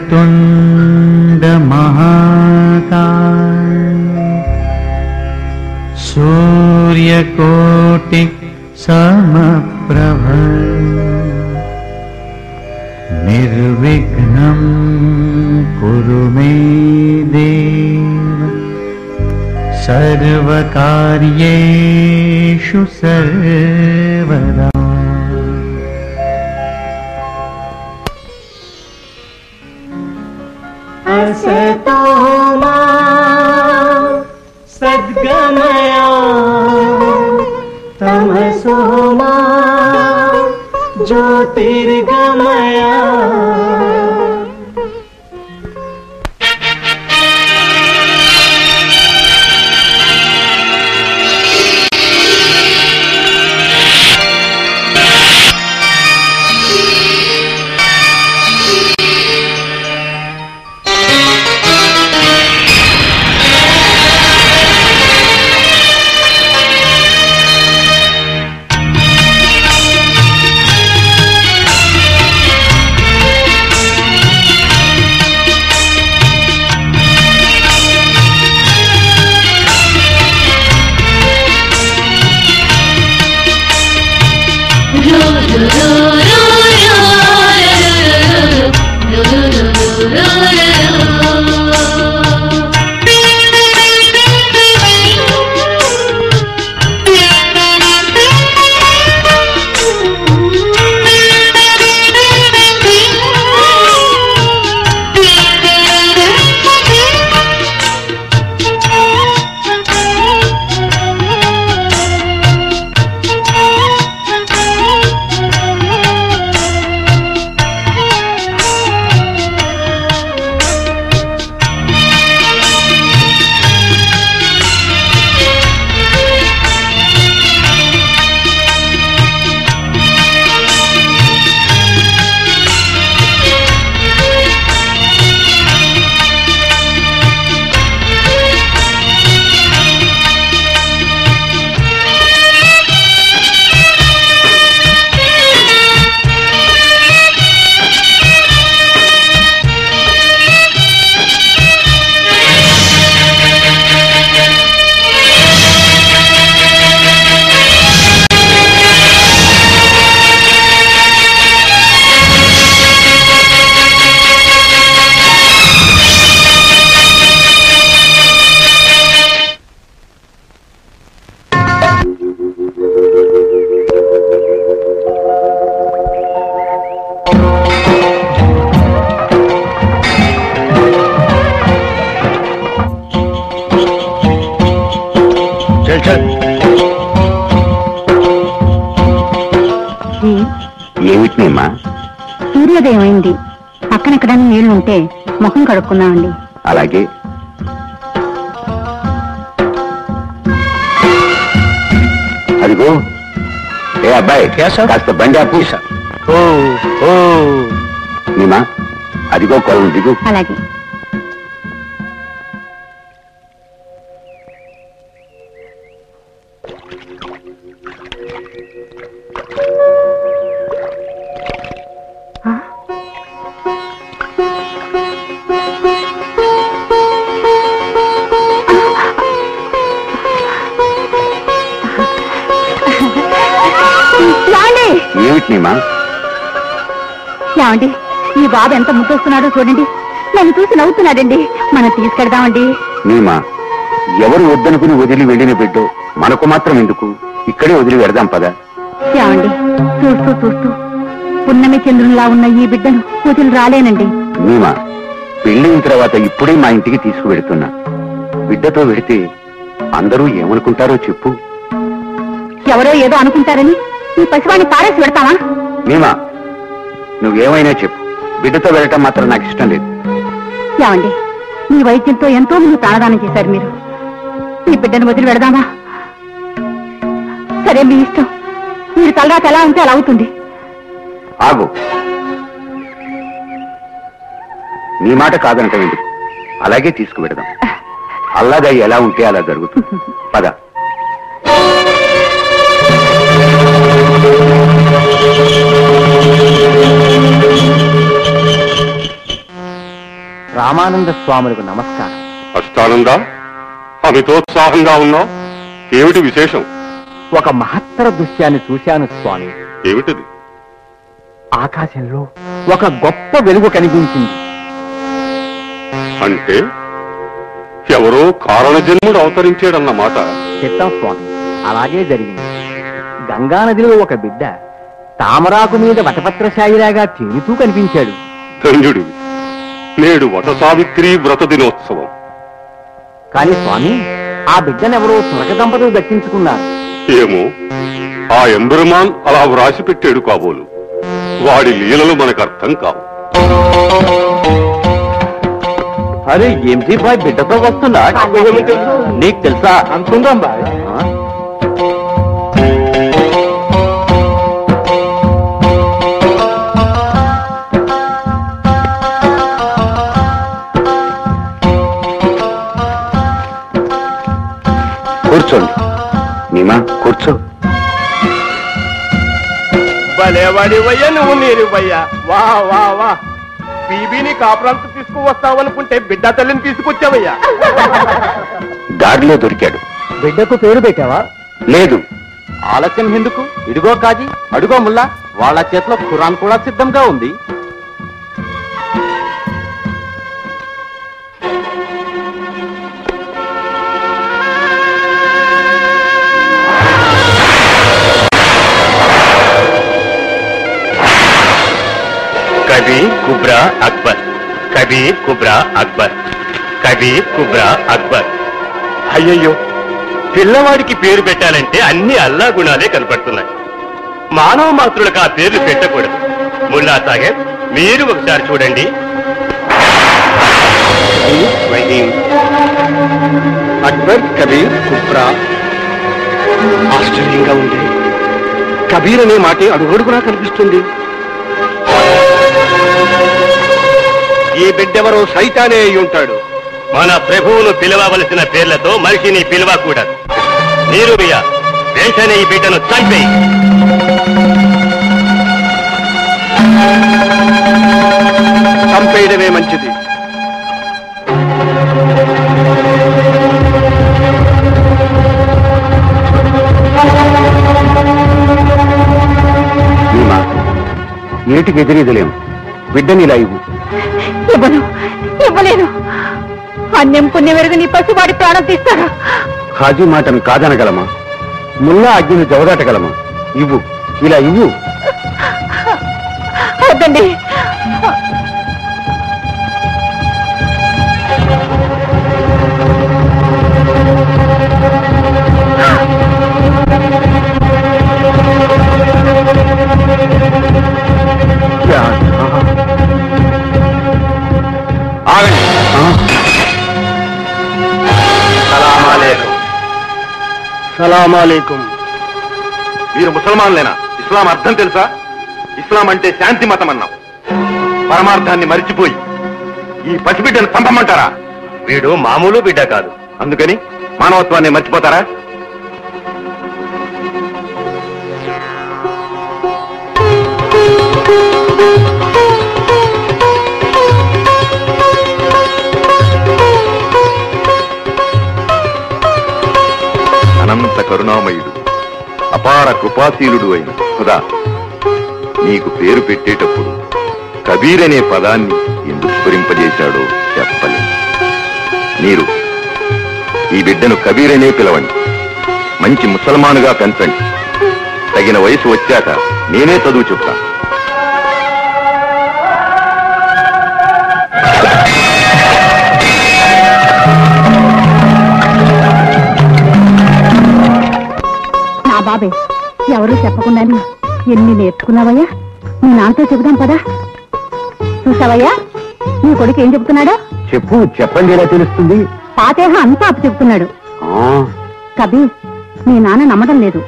वक्रतुण्ड महाकाय सूर्यकोटि समप्रभ निर्विघ्नं कुरु मे देव सर्वकार्येषु सर्वदा। असतो मा सद्गमय तमसो मा ज्योतिर्गमय। ఏమిటినేమ్మా? సూర్యోదయం అయింది, పక్కనెక్కడైనా నీళ్లు ఉంటే ముఖం కడుక్కుందామండి. అలాగే. అదిగో ఏ అబ్బాయి కాస్త బండి ఆపు. నీమా అదిగో కొలం దిగు. అలాగే. ఏమండి, ఈ బాబు ఎంత ముద్దొస్తున్నాడో చూడండి. నన్ను చూసి నవ్వుతున్నాడండి. మనం తీసుకెడదామండి. నీమా ఎవరు వద్దనుకుని వదిలి వెళ్ళిన బిడ్డో మనకు మాత్రం ఎందుకు, ఇక్కడే వదిలి వెడదాం పద. ఏమండి, చూస్తూ చూస్తూ పున్నమి చంద్రునిలా ఉన్న ఈ బిడ్డను వదిలి రాలేనండి. నీమా పెళ్ళైన తర్వాత ఇప్పుడే మా ఇంటికి తీసుకువెడుతున్నా. బిడ్డతో వెడితే అందరూ ఏమనుకుంటారో చెప్పు. ఎవరో ఏదో అనుకుంటారని ఈ పసివాణ్ణి పారేసి పెడతావా? నీమా నువ్వేమైనా చెప్పు, బిడ్డతో వెళ్ళటం మాత్రం నాకు ఇష్టం లేదు. ఏమండి, మీ వైద్యంతో ఎంతో మంది ప్రాణదానం చేశారు. మీరు ఈ బిడ్డను వదిలి పెడదామా? సరే, మీ ఇష్టం. మీరు తలరాత ఎలా ఉంటే అలా అవుతుంది. ఆగు, నీ మాట కాదనటం ఎందుకు? అలాగే తీసుకువెడదాం. అల్లాగా ఎలా ఉంటే అలా జరుగుతుంది. పద. రామానంద స్వాములకు నమస్కారం. అష్టానంద, అమితోత్సాహంగా ఉన్నావు, ఏమిటి విశేషం? ఒక మహత్తర దృశ్యాన్ని చూశాను స్వామి. ఏమిటిది? ఆకాశంలో ఒక గొప్ప వెలుగు కనిపించింది. అంటే ఎవరో కారణజన్ముడు అవతరించాడన్నమాట. చిత్తం స్వామి, అలాగే జరిగింది. గంగానదిలో ఒక బిడ్డ తామరాకు మీద వటపత్రశాయిలాగా తేలుతూ కనిపించాడు. ధన్యుడివి. నేడు వట సావిత్రి వ్రత దినోత్సవం. కాని స్వామి, ఆ బిడ్డనెవరో తురక దంపతులు దక్కించుకున్నారు. ఏమో, ఆ ఎంబెరుమాన్ అలా వ్రాసి పెట్టాడు కాబోలు. వాడి లీలలు మనకు అర్థం కావు. అరే ఏంటి బాయ్, బిడ్డతో వస్తున్నా? నీకు తెలుసా? అనుకుందాం బాయ్. కూర్చోండి. నీమా కూర్చో. భలేవాడివయ్యా నువ్వు, నీరువయ్యా. వా వా వా, బీబీని కాపురంతా తీసుకువస్తావనుకుంటే బిడ్డ తల్లిని తీసుకొచ్చావయ్యా. దారిలో దొరికాడు. బిడ్డకు పేరు పెట్టావా? లేదు. ఆలస్యం ఎందుకు? ఇదిగో కాజీ, అడుగో ముల్లా, వాళ్ళ చేతిలో ఖురాన్ కూడా సిద్ధంగా ఉంది. కబీర్ కుబ్రా అక్బర్, కబీర్ కుబ్రా అక్బర్, కబీర్ కుబ్రా అక్బర్. అయ్యయ్యో, పిల్లవాడికి పేరు పెట్టాలంటే అన్ని అల్లా గుణాలే కనపడుతున్నాయి. మానవ మాత్రులకు ఆ పేర్లు పెట్టకూడదు. ముల్లా సాహెబ్, మీరు ఒకసారి చూడండి. అక్బర్, కబీర్, కుబ్రా. ఆశ్చర్యంగా ఉంది. కబీర్ అనే మాటే అడుగడుగునా కనిపిస్తుంది. ఈ బిడ్డెవరో సైతానే అయి ఉంటాడు. మన ప్రభువును పిలవవలసిన పేర్లతో మనిషిని పిలవకూడదు. నీరు బియ్య, వెంటనే ఈ బిడ్డను చంపేయి. చంపేయడమే మంచిది. ఏటికి ఎదిరీదలేం. బిడ్డనిలా ఇవ్వు. ఇవ్వను, ఇవ్వలేను. అన్యం పుణ్యం ఎరుగు నీ పసివాడి ప్రాణం తీస్తారా? హాజీ మాటను కాదనగలమా? ముల్లా అగ్గిని జవదాటగలమా? ఇవ్వు, ఇలా ఇవ్వు. వద్దండి. సలామాలేకుం. మీరు ముసల్మాన్లేనా? ఇస్లాం అర్థం తెలుసా? ఇస్లాం అంటే శాంతి మతం అన్నాం. పరమార్థాన్ని మరిచిపోయి ఈ పసిబిడ్డను చంపమంటారా? వీడు మామూలు బిడ్డ కాదు. అందుకని మానవత్వాన్ని మర్చిపోతారా? అనంత కరుణామయుడు, అపార కృపాశీలుడు అయిన ఖుదా నీకు పేరు పెట్టేటప్పుడు కబీర్ అనే పదాన్ని ఎందుకు స్ఫురింపజేశాడో చెప్పలేదు. మీరు ఈ బిడ్డను కబీర్ అనే పిలవండి. మంచి ముసల్మానుగా పెంచండి. తగిన వయసు వచ్చాక నేనే చదువు చెప్తాను. నా బాబే, ఎవరూ చెప్పకుండానే ఎన్ని నేర్చుకున్నావయ్యా? మీ నాన్నతో చెబుదాం పదా. చూసావయ్యా నీ కొడుకు ఏం చెబుతున్నాడో? చెప్పు, చెప్పండి, ఎలా తెలుస్తుంది? పాతేహ అంతా అప్పు చెబుతున్నాడు. కబీర్, మీ నాన్న నమ్మడం లేదు.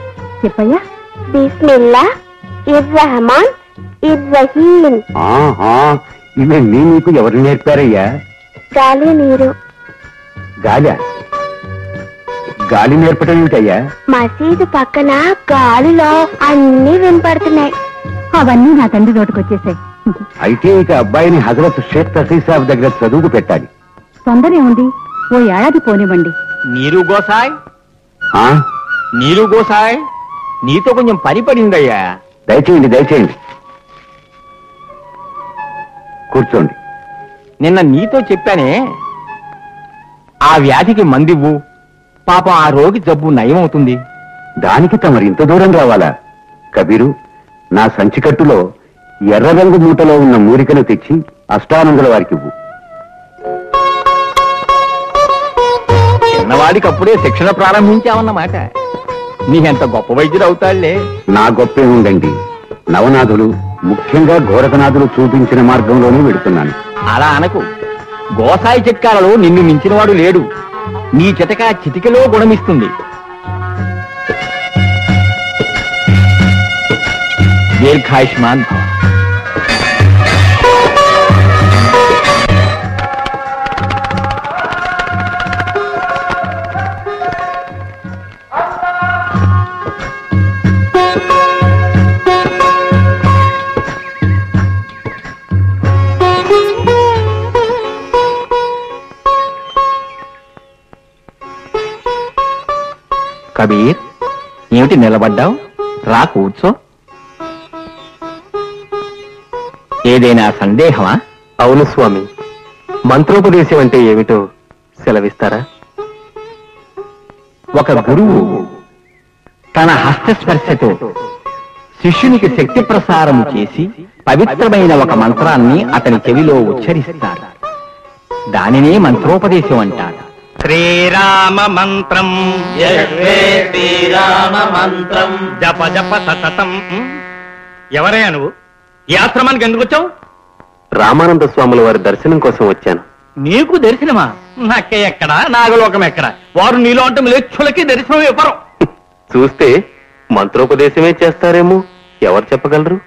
చెప్పయ్యా. బిస్మిల్లా ఇర్రహమాన్ ఇర్రహీం. ఇవన్నీ నీకు ఎవరు నేర్పారయ్యా? గాలి నీరు. గాలి నేర్పడం ఏమిటయ్యా? మసీదు పక్కన గాలిలో అన్ని వినపడుతున్నాయి. అవన్నీ నా తండ్రి నోటికొచ్చేసాయి. అయితే ఇక అబ్బాయిని హజరత్ షేక్ తసీసాబ్ దగ్గర చదువుకు పెట్టాలి. తొందర ఏముంది, ఓ ఏడాది పోనివ్వండి. నీరు గోసాయ్, ఆ? నీరు గోసాయ్, నీతో కొంచెం పని పడిందయ్యా. దయచేయండి దయచేయండి, కూర్చోండి. నిన్న నీతో చెప్పానే, ఆ వ్యాధికి మందివ్వు, పాపం ఆ రోగి జబ్బు నయమవుతుంది. దానికి తమరు ఇంత దూరం రావాలా? కబీరు, నా సంచికట్టులో ఎర్ర రంగు మూటలో ఉన్న మూలికను తెచ్చి అష్టానందుల వారికి ఇవ్వు. చిన్నవాడికి అప్పుడే శిక్షణ ప్రారంభించావన్నమాట. నీకెంత గొప్ప వైద్యుడు అవుతాళ్లే. నా గొప్పే ఉండండి, నవనాథులు ముఖ్యంగా ఘోరకనాథులు చూపించిన మార్గంలోనే వెడుతున్నాను. అలా అనకు, గోసాయి చిట్కాలలో నిన్ను మించినవాడు లేడు. నీ చిటక చిటికలో గుణమిస్తుంది. దీర్ఘాయుష్మాన్ భవ. కబీర్, ఏమిటి నిలబడ్డావు? రా కూర్చో. ఏదైనా సందేహమా? అవును స్వామి, మంత్రోపదేశం అంటే ఏమిటో సెలవిస్తారా? ఒక గురువు తన హస్తస్పర్శతో శిష్యునికి శక్తి ప్రసారం చేసి పవిత్రమైన ఒక మంత్రాన్ని అతని చెవిలో ఉచ్చరిస్తారు. దానినే మంత్రోపదేశం అంటారు. శ్రీరామ మంత్రం శ్రీరామ మంత్రం జప జప సతతం. ఎవరయ్యా నువ్వు? ఈ ఆశ్రమానికి ఎందుకు వచ్చావు? రామానంద స్వాముల వారి దర్శనం కోసం వచ్చాను. నీకు దర్శనమా? నాకే ఎక్కడా, నాగలోకం ఎక్కడా? వారు నీలో అంటే మ్లేచ్ఛులకి దర్శనం ఇవ్వరు. చూస్తే మంత్రోపదేశమే చేస్తారేమో, ఎవరు చెప్పగలరు?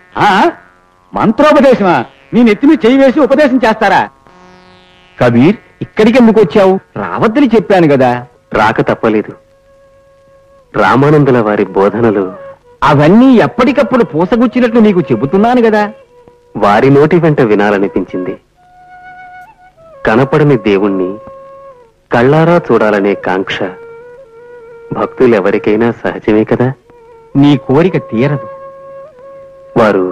మంత్రోపదేశమా? నీ నెత్తిమి చెయ్యి వేసి ఉపదేశం చేస్తారా? కబీర్, ఇక్కడికి ఎందుకు వచ్చావు? రావద్దని చెప్పాను కదా. రాక తప్పలేదు. రామానందుల వారి బోధనలు అవన్నీ ఎప్పటికప్పుడు పూసగుచ్చినట్లు నీకు చెబుతున్నాను కదా. వారి నోటి వెంట వినాలనిపించింది. కనపడని దేవుణ్ణి కళ్ళారా చూడాలనే కాంక్ష భక్తులెవరికైనా సహజమే కదా. నీ కోరిక తీరదు. వారు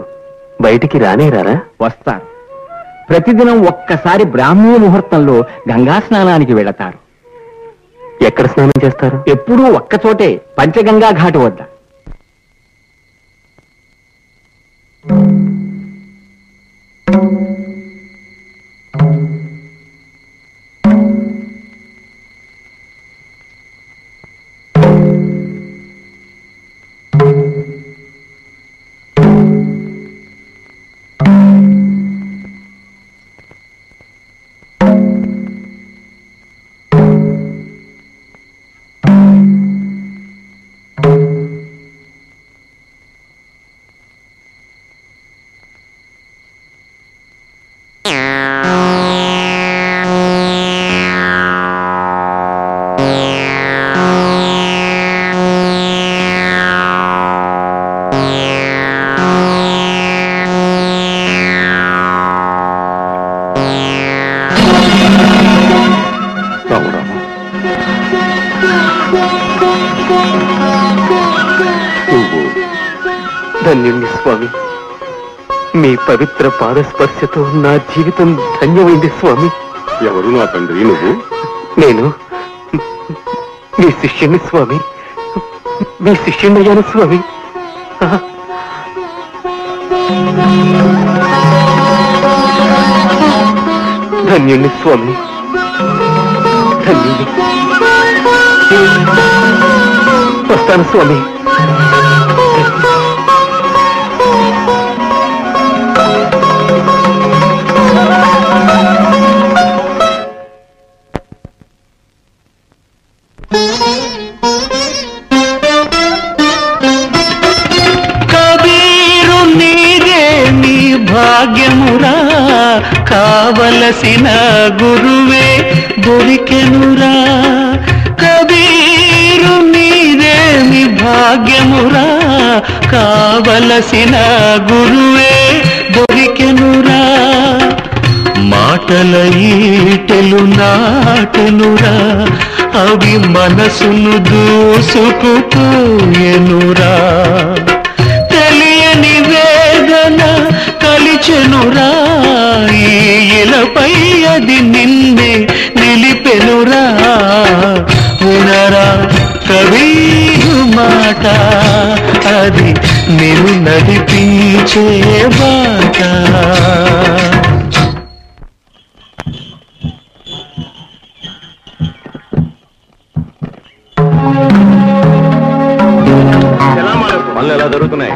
బయటికి రానేరారా? వస్తారు. ప్రతిదినం ఒక్కసారి బ్రాహ్మీ ముహూర్తంలో గంగా స్నానానికి వెళతారు. ఎక్కడ స్నానం చేస్తారు? ఎప్పుడూ ఒక్కచోటే, పంచగంగా ఘాటు వద్ద. ధన్యుణ్ణి స్వామి, మీ పవిత్ర పాదస్పర్శతో నా జీవితం ధన్యమైంది స్వామి. ఎవరు నా తండ్రి? నువ్వు? నేను మీ శిష్యుని స్వామి, మీ శిష్యుడయ్యాను స్వామి. ధన్యుణ్ణి స్వామి, ధన్యుణ్ణి. వస్తాను స్వామి. కబీరు నీరే నీ భాగ్యమురా, కావలసిన గురువే దొరికెనురా. కబీరు నీరే నీ భాగ్యమురా, కావలసిన గురువే దొరికెనురా. దొరికెనురా, మాటల ఈటెలు నాటెనురా, అవి మనసును దూసుకుపోయెనురా. తెలియని వేదన కలిచెనురా, ఈలపై అది నిన్నే నిలిపెనురా. వినరా కబీరు మాట, అది నిన్ను నడిపించే బాట. పనులు ఎలా జరుగుతున్నాయి?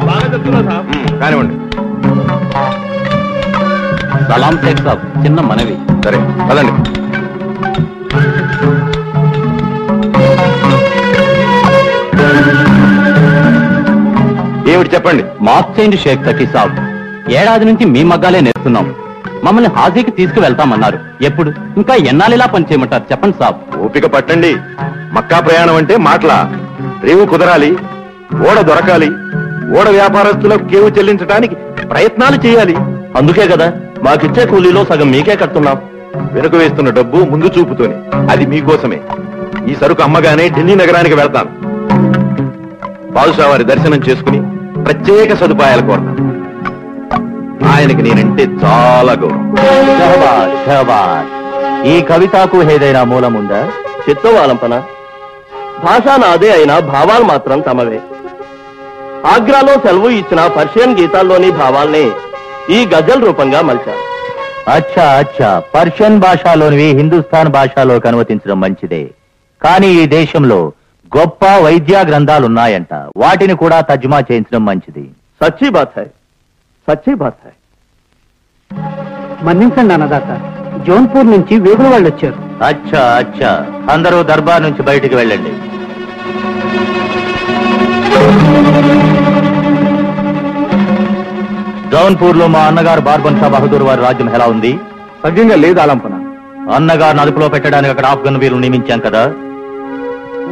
కానివ్వండి. సలాం షేక్ సాబ్, చిన్న మనవి. సరే పదండి. ఏమిటి చెప్పండి. మాఫ్ చేయండి షేక్ తకీ సాబ్, ఏడాది నుంచి మీ మగ్గాలే నేర్చున్నాం. మమ్మల్ని హాజీకి తీసుకువెళ్తామన్నారు. ఎప్పుడు ఇంకా ఎన్నాళ్ళిలా పని చేయమంటారు చెప్పండి సాబ్. ఓపిక పట్టండి. మక్కా ప్రయాణం అంటే మాటలా? రేవు కుదరాలి, ఓడ దొరకాలి, ఓడ వ్యాపారస్తులకు కేవు చెల్లించడానికి ప్రయత్నాలు చేయాలి. అందుకే కదా మాకిచ్చే కూలీలో సగం మీకే కడుతున్నాం. వెనుక వేస్తున్న డబ్బు ముందు చూపుతోనే, అది మీకోసమే. ఈ సరుకు అమ్మగానే ఢిల్లీ నగరానికి వెళ్తాను. బాదుషా వారి దర్శనం చేసుకుని ప్రత్యేక సదుపాయాలు కోరతాను. ఆయనకి నేనంటే చాలా గౌరవం. షహబాజ్, షహబాజ్. ఈ కవితకు ఏదైనా మూలముందా? చిత్తవాలంపన. భాష నాదే అయినా భావాలు మాత్రం తమవే. ఆగ్రాలో సెలవు ఇచ్చిన పర్షియన్ గీతాల్లోని భావాల్ని ఈ గజల్ రూపంగా మలిచారు. అచ్చా అచ్చా, పర్షియన్ భాషలోనివి హిందుస్థాన్ భాషలోకి అనువదించడం మంచిదే. కానీ ఈ దేశంలో గొప్ప వైద్య గ్రంథాలున్నాయంట, వాటిని కూడా తర్జుమా చేయించడం మంచిది. సచ్చీ బాత్ హై, సచ్చీ బాత్ హై. మన్నించండి అన్నదాత, జోన్పూర్ నుంచి వేగుల వాళ్ళు వచ్చారు. అచ్చా అచ్చా, అందరూ దర్బార్ నుంచి బయటికి వెళ్ళండి. జౌన్పూర్ లో మా అన్నగారు బార్బన్ షా బహదూర్ వారి రాజ్యం ఎలా ఉంది? సవ్యంగా లేదు ఆలంపన. అన్నగారిని అదుపులో పెట్టడానికి అక్కడ ఆఫ్ఘన్ వీరులు నియమించాం కదా,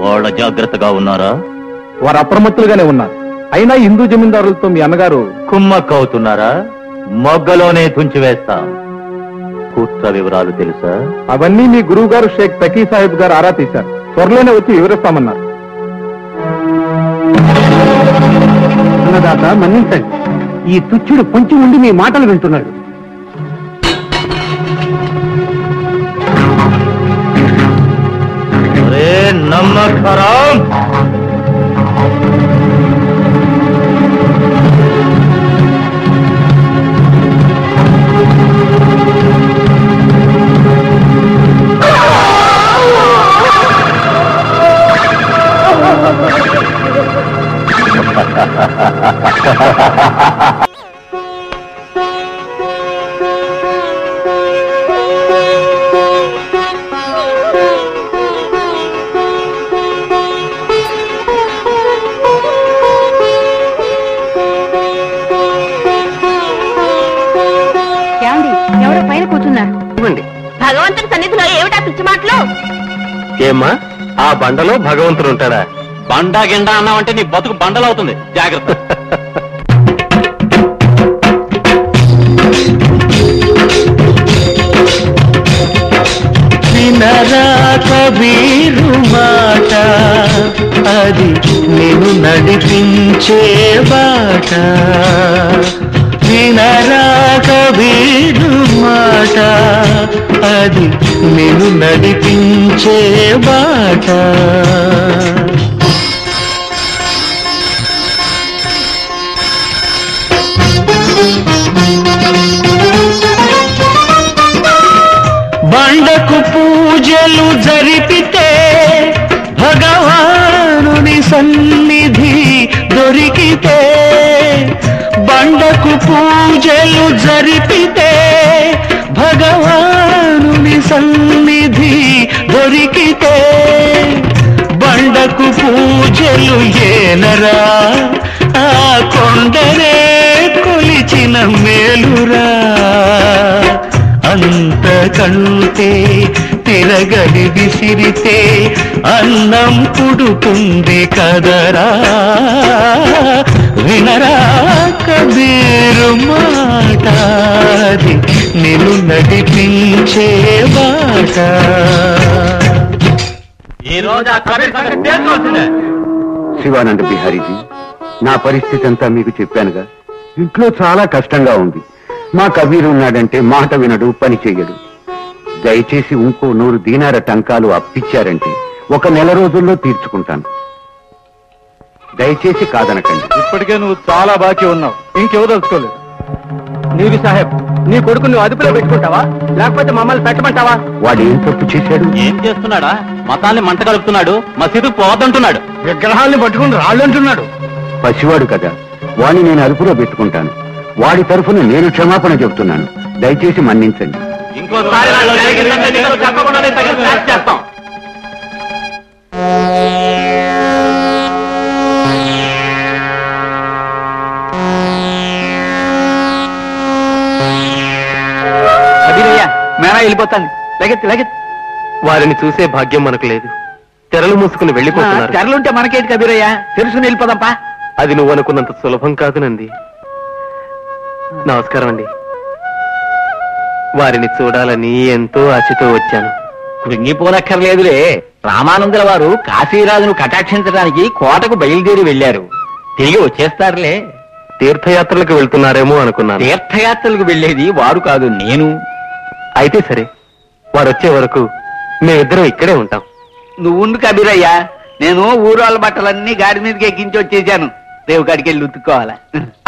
వాళ్ళ జాగ్రత్తగా ఉన్నారా? వారు అప్రమత్తులుగానే ఉన్నారు. అయినా హిందూ జమీందారులతో మీ అన్నగారు కుమ్మక్కవుతున్నారా? మొగ్గలోనే తుంచివేస్తాం. కుట్ర వివరాలు తెలుసా? అవన్నీ మీ గురువు గారు షేక్ తకీ సాహిబ్ గారు ఆరా తీశారు. త్వరలోనే వచ్చి వివరిస్తామన్నారు. అన్నదాత మన్నించండి, ఈ తుచ్చుడు పొంచి ఉండి మీ మాటలు వింటున్నాడు. అరే నమ్మక్ హరాం! ఎవరో పైన కూర్చున్నారు. భగవంతుడి సన్నిధిలో ఏమిటా పిచ్చి మాటలు? ఏమ్మా, ఆ బండలో భగవంతుడు ఉంటాడా? బండా గిండా అన్నావంటే నీ బతుకు బండలవుతుంది, జాగ్రత్త. వినరా కబీరు మాట, అది నిన్ను నడిపించే బాట. వినరా కబీరు మాట, అది నిన్ను నడిపించే బాట. బండకు పూజలు జరిపితే భగవానుని సన్నిధి దొరికితే, బండకు పూజలు జరిపితే భగవానుని సన్నిధి దొరికితే, బండకు పూజలు ఏనరా, ఆ కొండరే కొలిచిన మేలురా. అంతకంటే తిరగడి విసిరితే అన్నం పుడుతుంది కదరా వినరా కబీరు మాట అది నిన్ను నడిపించే బాట ఈ రోజు ఆ కబీర్ సంగతి తెలుసుకోవాల్సిందే. శివానంద బిహారీజీ, నా పరిస్థితి అంతా మీకు చెప్పానుగా. ఇంట్లో చాలా కష్టంగా ఉంది. మా కబీరు ఉన్నాడంటే మాట వినడు, పని చెయ్యడు. దయచేసి ఇంకో 100 దీనార టంకాలు అప్పిచ్చారంటే 1 నెల రోజుల్లో తీర్చుకుంటాను. దయచేసి కాదనకండి. ఇప్పటికే నువ్వు చాలా బాకీ ఉన్నావు, ఇంకెవదలుచుకోలేదు. నీవి సాహెబ్, నీ కొడుకు నువ్వు అదుపులో పెట్టుకుంటావా లేకపోతే మమ్మల్ని పెట్టమంటావా? వాడు ఏం తప్పు చేశాడు? ఏం చేస్తున్నాడా? మతాల్ని మంట కలుపుతున్నాడు, మసీదుకు పోవద్దంటున్నాడు, విగ్రహాల్ని పట్టుకుని రాళ్ళంటున్నాడు. పసివాడు కదా, వాడిని నేను అదుపులో పెట్టుకుంటాను. వాడి తరఫున నేను క్షమాపణ చెబుతున్నాను. దయచేసి మన్నించండి. ఇంకోసారి వాళ్ళు జరిగిందంటే నీకు చెప్పకుండానే తగిన శాస్తి చేస్తాం. మేనా వెళ్ళిపోతాను. లగెత్ వారిని చూసే భాగ్యం మనకు లేదు. తెరలు మూసుకుని వెళ్ళిపోతున్నారు. తెరలుంటే మనకేంటి కబీరయ్యా, తెలుసుకుని వెళ్ళిపోదాంపా. అది నువ్వు అనుకున్నంత సులభం కాదు నంది. నమస్కారం అండి. వారిని చూడాలని ఎంతో ఆశతో వచ్చాను. కృంగిపోనక్కర్లేదులే. రామానందుల వారు కాశీరాజును కటాక్షించడానికి కోటకు బయలుదేరి వెళ్లారు. తిరిగి వచ్చేస్తారులే. తీర్థయాత్రలకు వెళ్తున్నారేమో అనుకున్నాను. తీర్థయాత్రలకు వెళ్లేది వారు కాదు, నేను. అయితే సరే, వారు వచ్చే వరకు మేమిద్దరం ఇక్కడే ఉంటాం. నువ్వు కబీరయ్యా, నేను ఊరాళ్ళ బట్టలన్నీ గాడి మీదకి ఎక్కించి వచ్చేసాను. రేవు కాడికి వెళ్ళి ఉతుక్కోవాలా.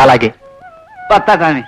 అలాగే వస్తా స్వామి.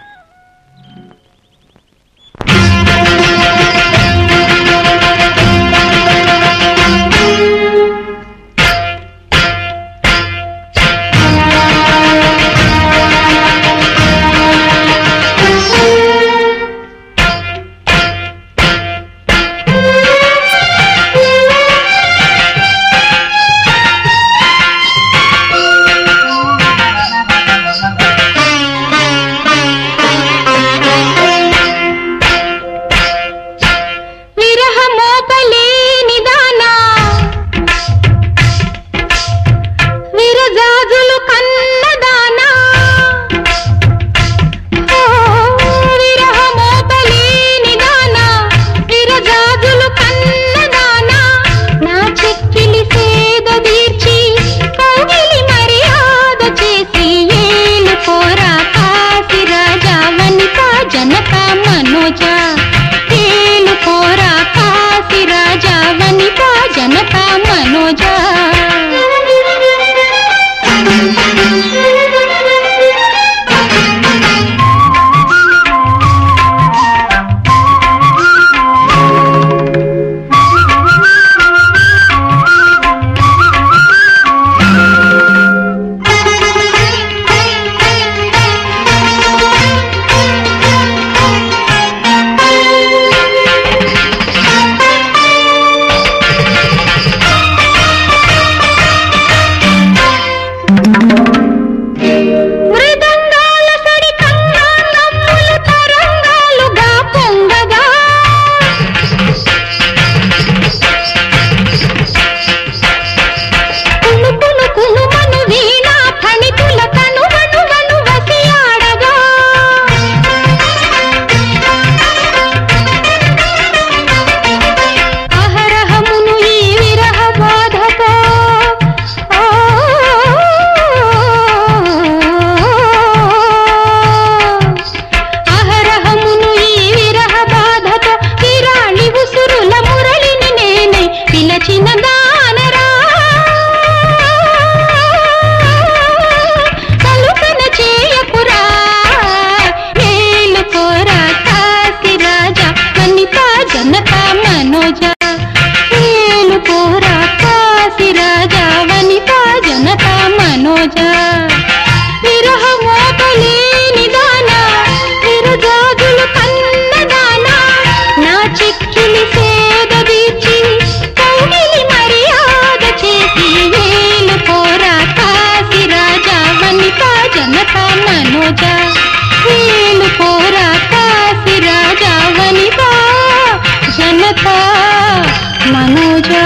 जनता మనోజా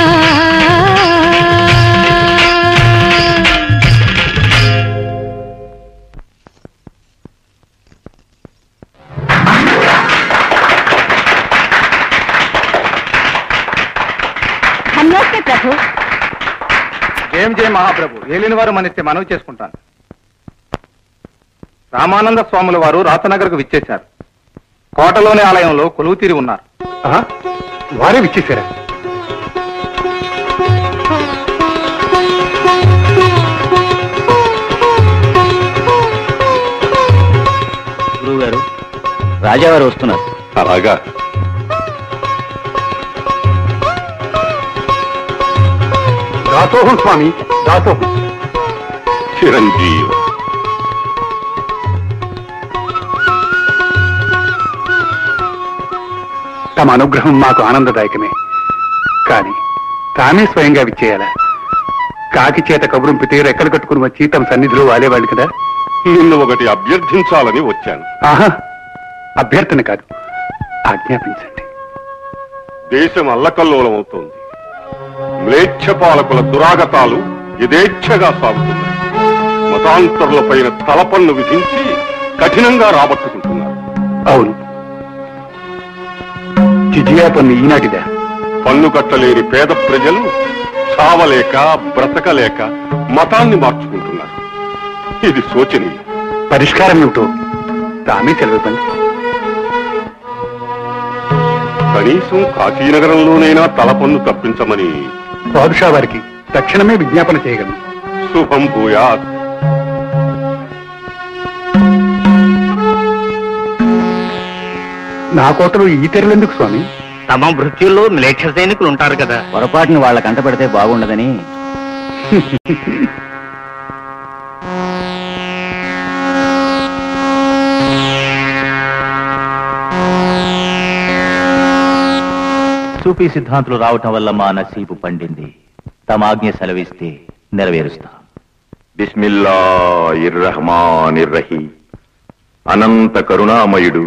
నమస్తే ప్రభు. జయం జయ మహాప్రభు. ఏలిన వారు మనిస్తే మనవి చేసుకుంటాను. రామానంద స్వాముల వారు రాతనగర్కు విచ్చేశారు. కోటలోని ఆలయంలో కొలువు తీరి ఉన్నారు. వారే విచ్చేశారా? గురువు గారు, రాజావారు వస్తున్నారు. అలాగా? దాసోహం స్వామి, దాసోహం. చిరంజీవి. తమ అనుగ్రహం మాకు ఆనందదాయకమే, కానీ తామే స్వయంగా విచ్చేయాలా? కాకి చేత కబురుంపితే రెక్కలు కట్టుకుని వచ్చి తమ సన్నిధిలో వాలేవాళ్ళు కదా. నిన్ను ఒకటి అభ్యర్థించాలని వచ్చాను. ఆహా, అభ్యర్థన కాదు, ఆజ్ఞాపించండి. దేశం అల్లకల్లోలమవుతోంది. మ్లేచ్ఛ పాలకుల దురాగతాలు యథేచ్ఛగా సాగుతున్నాయి. మతాంతరులపైన తలపన్ను విధించి కఠినంగా రాబట్టుకుంటున్నారు. అవును, జిజియా పన్ను ఈనాటిదా? పన్ను కట్టలేని పేద ప్రజలు చావలేక బ్రతకలేక మతాన్ని మార్చుకుంటున్నారు. ఇది శోచనీయం. పరిష్కారం ఏమిటో తామే సెలవుపండి. కనీసం కాశీనగరంలోనైనా తలపన్ను తప్పించమని పాదుషా వారికి తక్షణమే విజ్ఞాపన చేయగలను. శుభం భూయాత్. నా కోటలో ఈ తెరలెందుకు స్వామి? తమ మృత్యుల్లో మ్లేచ్ఛ సైనికులు ఉంటారు కదా. పొరపాటుని వాళ్ళ కంట పెడితే బాగుండదని. సూఫీ సిద్ధాంతులు రావటం వల్ల మా నసీబు పండింది. తమ ఆజ్ఞ సెలవిస్తే నెరవేరుస్తా. బిస్మిల్లాహిర్రహమానిర్రహీం. అనంత కరుణామయుడు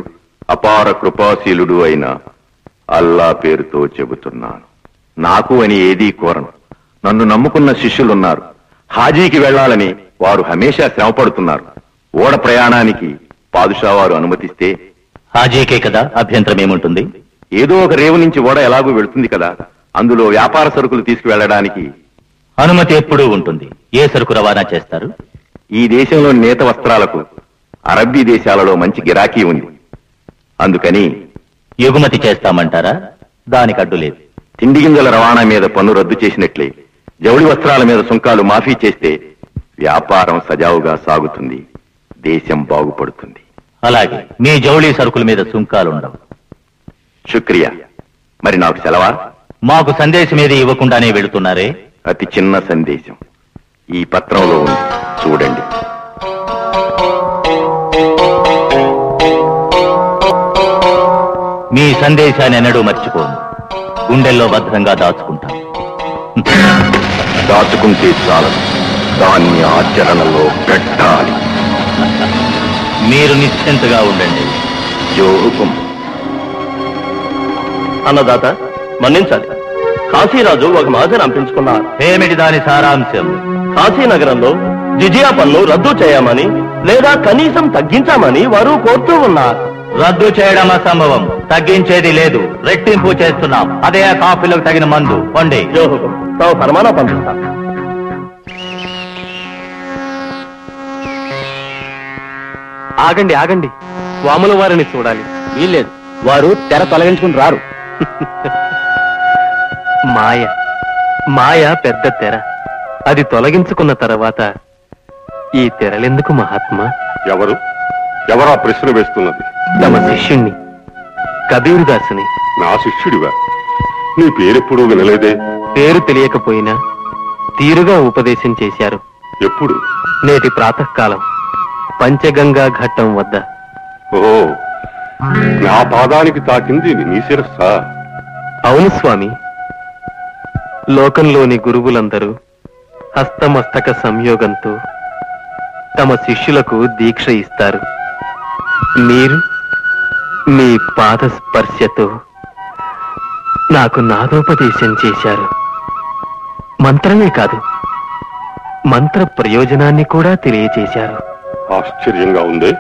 అపార కృపాశీలుడు అయిన అల్లా పేరుతో చెబుతున్నాను. నాకు అని ఏదీ కోరను. నన్ను నమ్ముకున్న శిష్యులున్నారు. హాజీకి వెళ్లాలని వారు హమేషా శ్రమపడుతున్నారు. ఓడ ప్రయాణానికి పాదుషా వారు అనుమతిస్తే హాజీకే కదా, అభ్యంతరం ఏముంటుంది? ఏదో ఒక రేవు నుంచి ఓడ ఎలాగూ వెళుతుంది కదా, అందులో వ్యాపార సరుకులు తీసుకువెళ్లడానికి అనుమతి ఎప్పుడూ ఉంటుంది. ఏ సరుకు రవాణా చేస్తారు? ఈ దేశంలో నేత వస్త్రాలకు అరబ్బీ దేశాలలో మంచి గిరాకీ ఉంది. అందుకని ఎగుమతి చేస్తామంటారా? దానికి అడ్డు లేదు. తిండి గింజల రవాణా మీద పన్ను రద్దు చేసినట్లే జౌళి వస్త్రాల మీద సుంకాలు మాఫీ చేస్తే వ్యాపారం సజావుగా సాగుతుంది, దేశం బాగుపడుతుంది. అలాగే మీ జౌళి సరుకుల మీద సుంకాలుండవు. శుక్రియా. మరి నాకు సెలవా? మాకు సందేశం ఏది ఇవ్వకుండానే వెళుతున్నారే? అతి చిన్న సందేశం ఈ పత్రంలో ఉంది, చూడండి. మీ సందేశాన్ని ఎన్నడూ మర్చిపోను. గుండెల్లో భద్రంగా దాచుకుంటాం. దాచుకుంటే చాలదు, దాన్ని ఆచరణలో పెట్టాలి. మీరు నిశ్చింతగా ఉండండి. జోహుకుం. అన్నదాత మన్నించాలి. కాశీరాజు ఒక మాట రంపించుకున్నారు. ఏమిటి దాని సారాంశం? కాశీనగరంలో జిజియా పన్ను రద్దు చేయమని లేదా కనీసం తగ్గించామని వారు కోరుతూ ఉన్నారు. రద్దు చేయడం అసంభవం. తగ్గించేది లేదు, రెట్టింపు చేస్తున్నాం. అదే ఆ కాఫీలకు తగిన మందు. పండి. జోహుకుం. తాము ఫర్మానా పంపిస్తాం. ఆగండి, ఆగండి. స్వాముల వారిని చూడాలి. వీల్లేదు, వారు తెర తొలగించుకుని రారు. మాయ మాయ పెద్ద తెర. అది తొలగించుకున్న తర్వాత ఈ తెరలెందుకు మహాత్మా? ఎవరా ప్రశ్న వేస్తున్నది? తమ శిష్యుణ్ణి, కబీర్ దాసుని. నా శిష్యుడివా? నీ పేరెప్పుడూ వినలేదే. పేరు తెలియకపోయినా తీరుగా ఉపదేశం చేశారు. ఎప్పుడు? నేటి ప్రాతకాలం పంచగంగా ఘట్టం వద్ద. ఓ, నా పాదానికి తాకింది నీ శిరస్సా? అవును స్వామి. లోకంలోని గురువులందరూ హస్తమస్తక సంయోగంతో తమ శిష్యులకు దీక్ష ఇస్తారు. మీరు మీ పాద స్పర్శతో నాకు నాదోపదేశం చేశారు. మంత్రమే కాదు, మంత్ర ప్రయోజనాన్ని కూడా తెలియచేశారు. ఆశ్చర్యంగా ఉంది.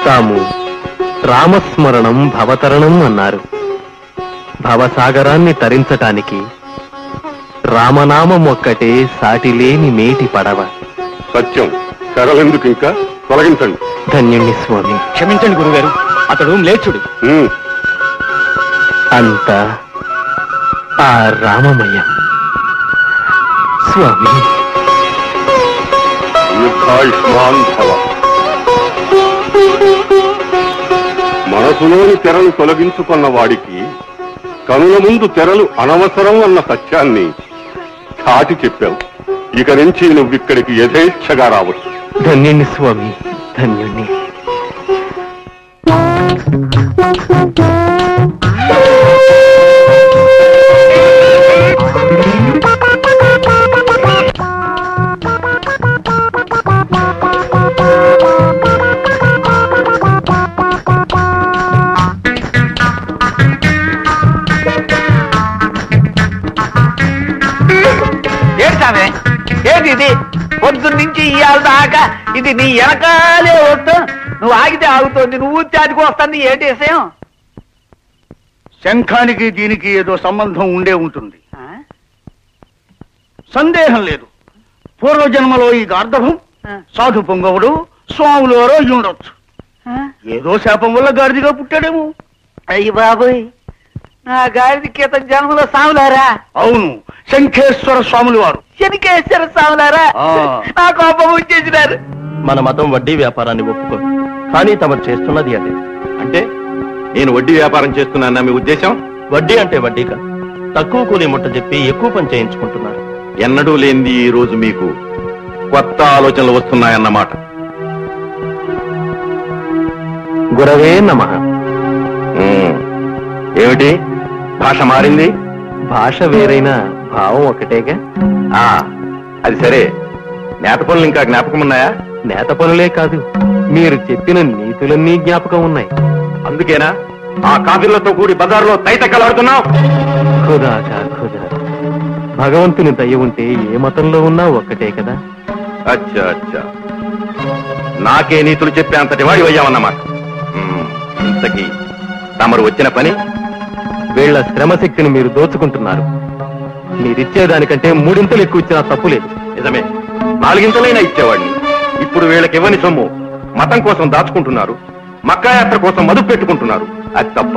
తాము రామస్మరణం భవతరణం అన్నారు. భవసాగరాన్ని తరించటానికి రామనామం ఒక్కటే సాటిలేని మేటి పడవ. సత్యం, కరలెందుకు ఇంకా తొలగించండి. ధన్యుణ్ణి స్వామి. క్షమించండి గురుగారు, అతడు మ్లేచ్చుడు. అంతా ఆ రామమయం. స్వామి, దీర్ఘాయుష్మాన్ భవ. మనసులోని తెరలు తొలగించుకున్న వాడికి కనుల ముందు తెరలు అనవసరం అన్న సత్యాన్ని చాటి చెప్పావు. ఇక నుంచి నువ్విక్కడికి యథేచ్ఛగా రావచ్చు. ధన్యుణ్ణి స్వామి, ధన్యుణ్ణి. ఏది ఇది? పొద్దున్నుంచి ఇయ్యాల దాకా ఇది నీ వెనకాలే వస్తూ, నువ్వు ఆగితే ఆగుతోంది, నువ్వు ఊరితే వస్తుంది. ఏంటి విషయం? శంఖానికి దీనికి ఏదో సంబంధం ఉండే ఉంటుంది, సందేహం లేదు. పూర్వజన్మలో ఈ గార్ధభం సాధు పొంగవుడు స్వాములోరో ఉండొచ్చు. ఏదో శాపం వల్ల గాడిదిగా పుట్టాడేమో. అయ్యి బాబోయ్, నా గాడిది క్రితం జన్మలో సాములారా? అవును, శంఖేశ్వర స్వాములు వారు. శనికేశ్వర స్వాములారా? నా కోపం వచ్చేసినారు. మన మతం వడ్డీ వ్యాపారాన్ని ఒప్పుకోదు, కానీ తమరు చేస్తున్నది అదే. అంటే నేను వడ్డీ వ్యాపారం చేస్తున్నానా మీ ఉద్దేశం? వడ్డీ అంటే వడ్డీ కాదు, తక్కువ కూలి ముట్ట చెప్పి ఎక్కువ పని చేయించుకుంటున్నారు. ఎన్నడూ లేనిది ఈ రోజు మీకు కొత్త ఆలోచనలు వస్తున్నాయన్నమాట. గురవే నమః. ఏమిటి భాష మారింది? భాష వేరైనా భావం ఒకటేగా. అది సరే, నేత పనులు ఇంకా జ్ఞాపకం ఉన్నాయా? నేత పనులే కాదు, మీరు చెప్పిన నీతులన్నీ జ్ఞాపకం ఉన్నాయి. అందుకేనా ఆ కాఫీలతో కూడి బజార్లో తైతక్కలాడుతున్నావు? ఖుదా ఖుదా, భగవంతుని దయ ఉంటే ఏ మతంలో ఉన్నా ఒక్కటే కదా. అచ్చా అచ్చా, నాకే నీతులు చెప్పే అంతటి వాడి అయ్యామన్నమాట. ఇంతకీ తమరు వచ్చిన పని? వీళ్ల శ్రమశక్తిని మీరు దోచుకుంటున్నారు. మీరిచ్చేదానికంటే మూడింతలు ఎక్కువ ఇచ్చినా తప్పు లేదు. నిజమే, 4 ఇంతలైనా ఇచ్చేవాడిని. ఇప్పుడు వీళ్ళకి ఇవ్వని సొమ్ము మతం కోసం దాచుకుంటున్నారు, మక్కా యాత్ర కోసం మదుపు పెట్టుకుంటున్నారు. అది తప్ప?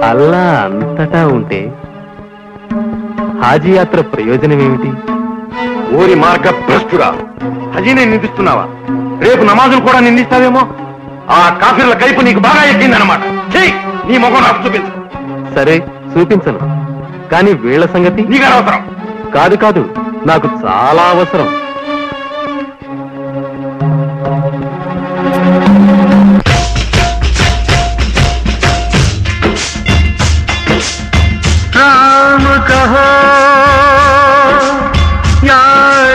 అల్లా అంతటా ఉంటే హాజీ యాత్ర ప్రయోజనం ఏమిటి? ఊరి మార్గ భ్రష్టురా, హజీనే నిందిస్తున్నావా? రేపు నమాజులు కూడా నిందిస్తావేమో. ఆ కాఫీర్ల కైపు నీకు బాగా ఎక్కిందన్నమాట. చెయ్యి, నీ ముఖం నాకు చూపించు. సరే, చూపించను. కానీ వీళ్ల సంగతి నీకు అనవసరం. కాదు కాదు, నాకు చాలా అవసరం. राम कहो या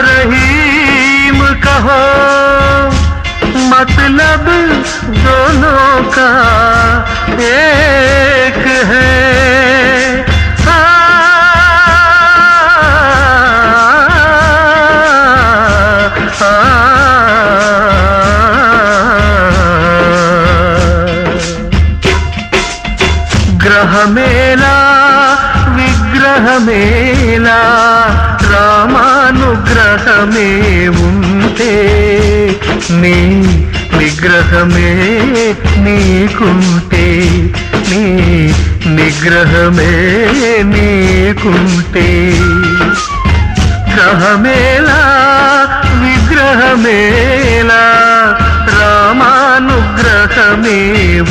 रहीम कहो, मतलब दोनों का एक है। ग्रह मेला विग्रह मेला रामानुग्रहमे ఉంటే నీ నిగ్రహమే నీకుంటే, నీ నిగ్రహమే నీకుంటే, గ్రహమేలా విగ్రహమేలా రామానుగ్రహమే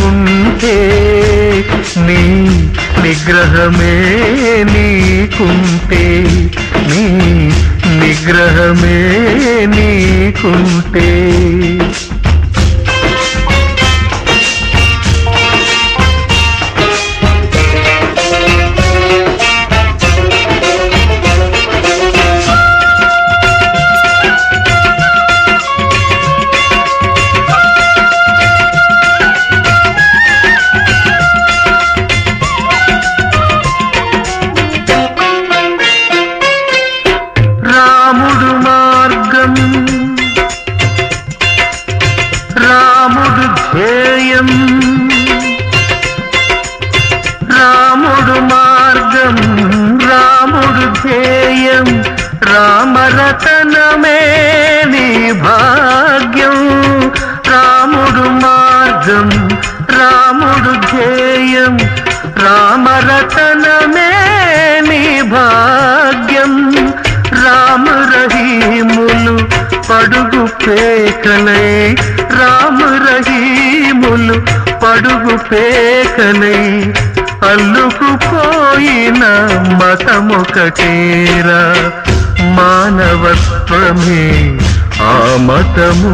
ఉంటే, నీ నిగ్రహమే నీకుంటే, నీ నిగ్రహమే నీకుంటే. భాగ్యం. రాముడు మార్గం, రాముడు ధ్యేయం, రామరతనమే నీ భాగ్యం. రామ రహీములు పడుగు పేకలై, రామ రహీములు పడుగు పేకలై, అల్లుకుపోయిన మతమొకటేరా. మానవత్వమే ఆ మతము,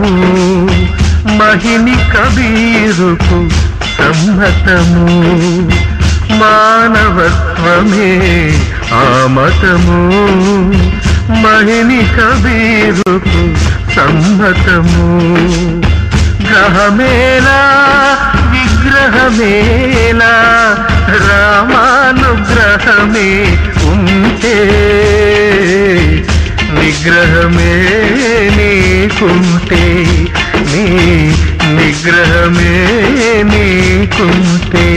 మహిని కబీరుకు సమ్మతము. మానవత్వమే ఆ మతము, మహిని కబీరుకు సమ్మతము. గ్రహమేలా విగ్రహమేలా, రామానుగ్రహమే ఉంటే, నిగ్రహమే నీకుంటే, నీ నిగ్రహమే నీకుంటే.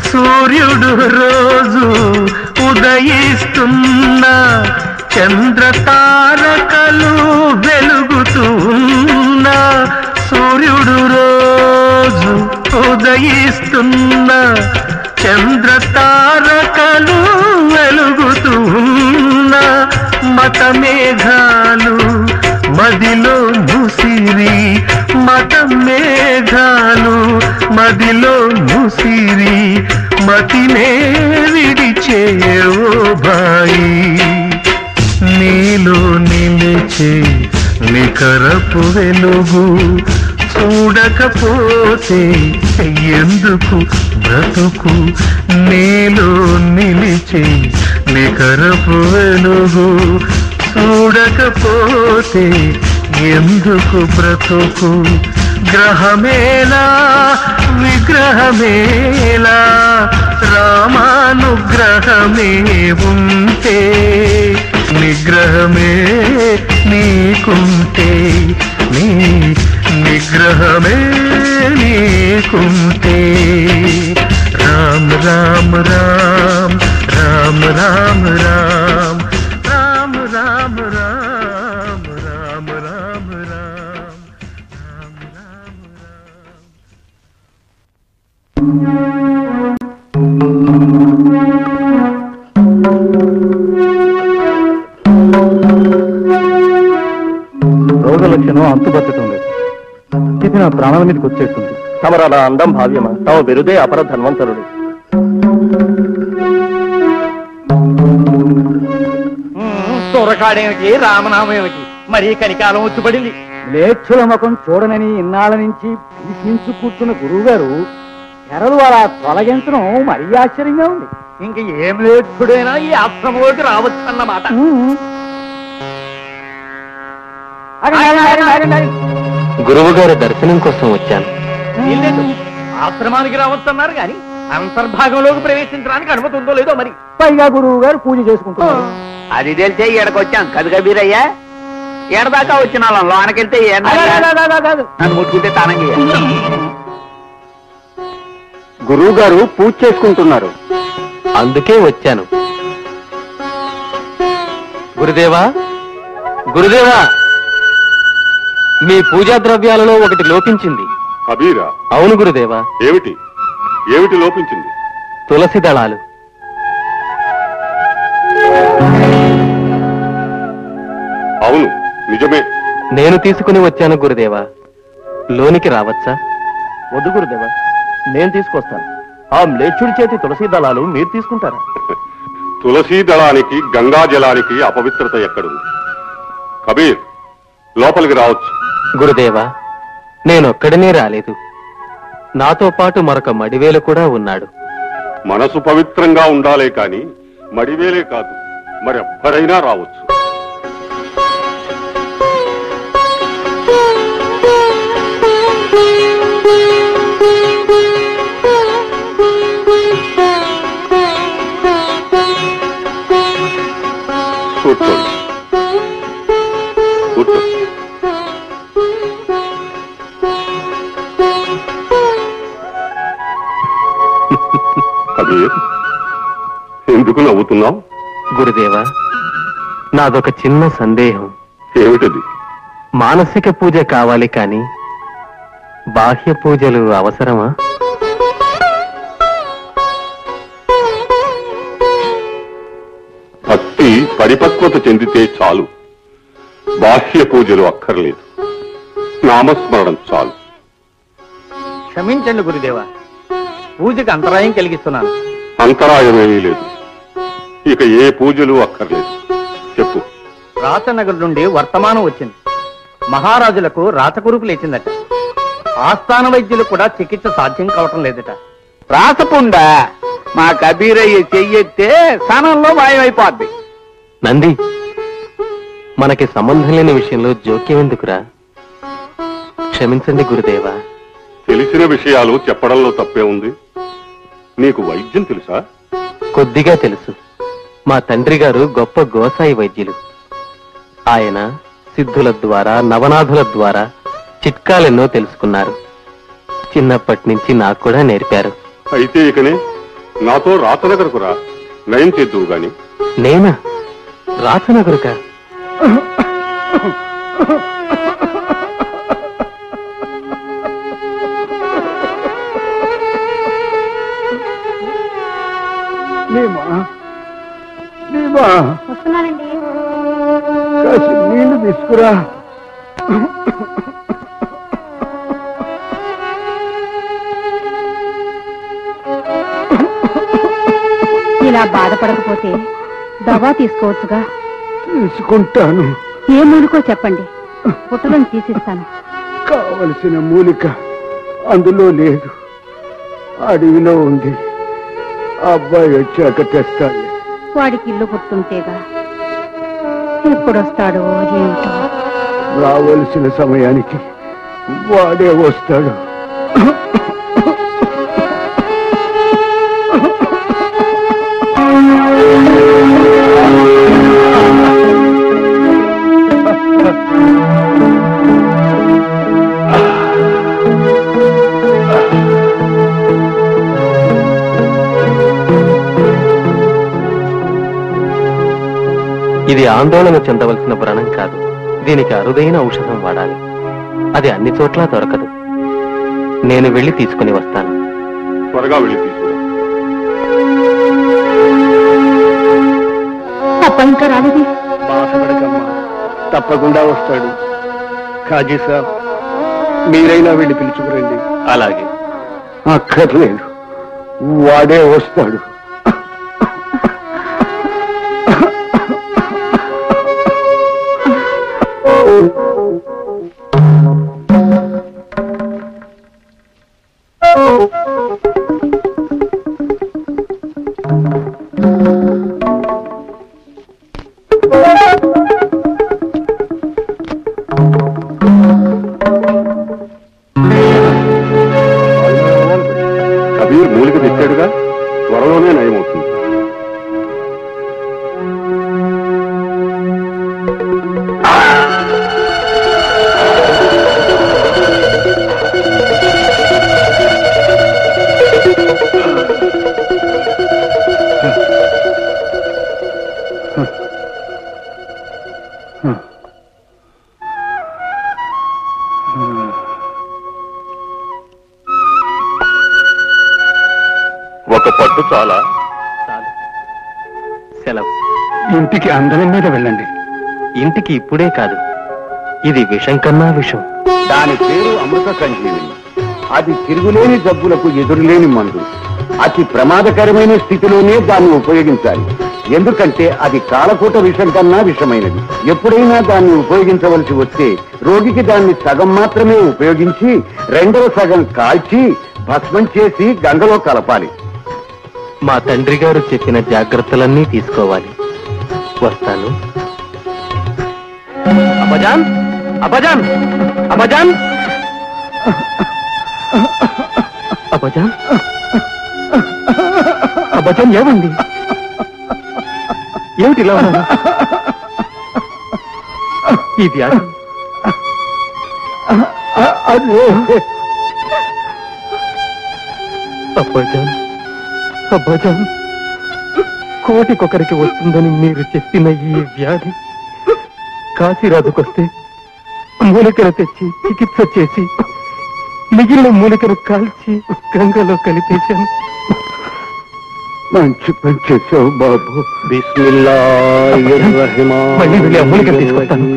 సూర్యుడు రోజు ఉదయిస్తున్నా, చంద్ర తారకలు వెలుగుతున్నా. సూర్యుడు రోజు ఉదయిస్తున్నా, చంద్ర తారకలు వెలుగుతున్నా. మత మేఘాలు మదిలో ముసిరి, మత మేఘాలు మదిలో ముసిరి, మతినే విడిచేవో బాయి. నీలో నిలిచే నికరపు వెలుగు చూడకపోతే ఎందుకు బ్రతుకు. నీలో నిలిచే నికరపు వెలుగు చూడకపోతే ఎందుకు బ్రతుకు. గ్రహమేలా విగ్రహమేలా, రామానుగ్రహమే ఉంటే, నిగ్రహమే నీకుంటే, నీ నిగ్రహమే నీకుంటే. రామ రామ రామ రామ రామ రామ రామ రామ రామ రామ రామ రామ. రోగ లక్షణం అంతుబట్టడం లేదు. ఇది నా ప్రాణాల మీదకి వచ్చేస్తుంది. తమరలా అందం భావ్యమా? తమ బిరుదే అపర ధన్వంతరుడు. సొరకాడేమిటి, రామనామం ఏమిటి, మరీ కనికాలం వచ్చుపడింది. లేచ్చుల ముఖం చూడనని ఇన్నాళ్ళ నుంచి భీష్మించు కూర్చున్న గురువు గారు తెరలు అలా తొలగించడం మరీ ఆశ్చర్యంగా ఉంది. ఇంక ఏం లేచుడైనా ఈ ఆశ్రమంలోకి రావచ్చు అన్నమాట. గురువు గారి దర్శనం కోసం వచ్చాను. ఆశ్రమానికి రావచ్చన్నారు గాని అంతర్భాగంలోకి ప్రవేశించడానికి అనుమతి ఉందో లేదో మరి. పైగా గురువు గారు పూజ చేసుకుంటున్నారు. అది తెలిసే ఈడకొచ్చాం కదా కబీరయ్యా. ఏడదాకా వచ్చిన వాళ్ళం లోనకెళ్తే నన్ను ముట్టుకుంటే తానం గురువు గారు పూజ చేసుకుంటున్నారు, అందుకే వచ్చాను. గురుదేవా, గురుదేవా, మీ పూజా ద్రవ్యాలలో ఒకటి లోపించింది. కబీరా? అవును గురుదేవా. ఏమిటి ఏమిటి లోపించింది? తులసి దళాలు. అవును, నిజమే. నేను తీసుకుని వచ్చాను గురుదేవా. లోనికి రావచ్చా? వద్దు గురుదేవా, నేను తీసుకొస్తాను. ఆ మ్లేచ్చుడి చేతి తులసి దళాలు మీరు తీసుకుంటారా? తులసీ దళానికి గంగా జలానికి అపవిత్రత ఎక్కడుంది? కబీర్, లోపలికి రావచ్చు. గురుదేవా, నేనొక్కడనే రాలేదు. నాతో పాటు మరొక మడివేలు కూడా ఉన్నాడు. మనసు పవిత్రంగా ఉండాలే కాని మడివేలే కాదు, మరెవ్వరైనా రావచ్చు. కూర్చోండి, కూర్చోండి. కబీర్, ఎందుకు నవ్వుతున్నావు? గురుదేవా, నాదొక చిన్న సందేహం. ఏమిటది? మానసిక పూజ కావాలి కానీ బాహ్య పూజలు అవసరమా? భక్తి పరిపక్వత చెందితే చాలు, బాహ్య పూజలు అక్కర్లేదు. నామస్మరణం చాలు. క్షమించండి గురుదేవా, పూజకి అంతరాయం కలిగిస్తున్నాను. అంతరాయమేమీ లేదు. ఇక ఏ పూజలు అక్కర్లేదు. చెప్పు. రాచనగర్ నుండి వర్తమానం వచ్చింది. మహారాజులకు రాచకురుపు లేచిందట. ఆస్థాన వైద్యులు కూడా చికిత్స సాధ్యం కావటం లేదట. రాసపుండా మా కబీరయ్య చెయ్యెత్తే స్థానంలో మాయమైపోద్ది. నంది, మనకి సంబంధం లేని విషయంలో జోక్యం ఎందుకురా? క్షమించండి గురుదేవా. తెలిసిన విషయాలు చెప్పడంలో తప్పే ఉంది. నీకు వైద్యం తెలుసా? కొద్దిగా తెలుసు. మా తండ్రి గారు గొప్ప గోసాయి వైద్యులు. ఆయన సిద్ధుల ద్వారా, నవనాథుల ద్వారా చిట్కాలెన్నో తెలుసుకున్నారు. చిన్నప్పటి నుంచి నాకు కూడా నేర్పారు. అయితే ఇకనే నాతో రాతనగరకు రా, నయం చేద్దువు గాని. నేనా? రాచనగరుకా? వస్తున్నానండి. కాసి నీళ్లు తీసుకురా. ఇలా బాధపడకపోతే దవా తీసుకోవచ్చుగా. తీసుకుంటాను. ఏ మూలికో చెప్పండి, పుట్టలను తీసిస్తాను. కావలసిన మూలిక అందులో లేదు, అడవిలో ఉంది. అబ్బాయి వచ్చాక తెస్తాడు. వాడికి ఇల్లు గుర్తుంటేగా. ఎప్పుడొస్తాడో ఏమిటో. రావలసిన సమయానికి వాడే వస్తాడు. ఇది ఆందోళన చెందవలసిన వ్రణం కాదు. దీనికి అరుదైన ఔషధం వాడాలి. అది అన్ని చోట్ల దొరకదు. నేను వెళ్ళి తీసుకుని వస్తాను. త్వరగా వెళ్ళి తీసుకురా. అప్ప ఇంకా రాలేదు. బాధపడకమ్మా, తప్పకుండా వస్తాడు. ఖాజీ సాబ్, మీరైనా వెళ్ళి పిలుచుకురండి. అలాగే. అక్కర్లేదు, వాడే వస్తాడు. కబీర్ మూలిక తెచ్చాడుగా, త్వరలోనే నయమవుతుంది. ఒక పట్టు చాలా? చాలు. సెలవు. ఇంటికి అందరం మీద వెళ్ళండి. ఇంటికి ఇప్పుడే కాదు, ఇది విషం కన్నా విషం. దాని పేరు అమృత సంజీవిని. అది తిరుగులేని జబ్బులకు ఎదురులేని మందు. అతి ప్రమాదకరమైన స్థితిలోనే దాన్ని ఉపయోగించాలి. ఎందుకంటే అది కాలకూట విషం కన్నా విషమైనది. ఎప్పుడైనా దాన్ని ఉపయోగించవలసి వస్తే రోగికి దాన్ని సగం మాత్రమే ఉపయోగించి రెండవ సగం కాల్చి భస్మం చేసి గంగలో కలపాలి. మా తండ్రి గారు చెప్పిన జాగ్రత్తలన్నీ తీసుకోవాలి. వస్తాను. అబ్బజాన్, అబ్బజాన్, అబ్బజాన్, అబ్బజాన్, అబ్బజాన్, ఏమండి? ఏమిటి ఇలా ఉన్నారు? ఈ వ్యాధి అబ్బజాన్, అబ్బాజాన్, కోటికొకరికి వస్తుందని మీరు చెప్పిన ఈ వ్యాధి కాశీరాజుకొస్తే మూలికను తెచ్చి చికిత్స చేసి మిగిలిన మూలికను కాల్చి గంగలో కలిపేశాను. మంచి పని చేసావు బాబు. మళ్ళీ వెళ్ళి ఆ మూలికను తీసుకొస్తాను.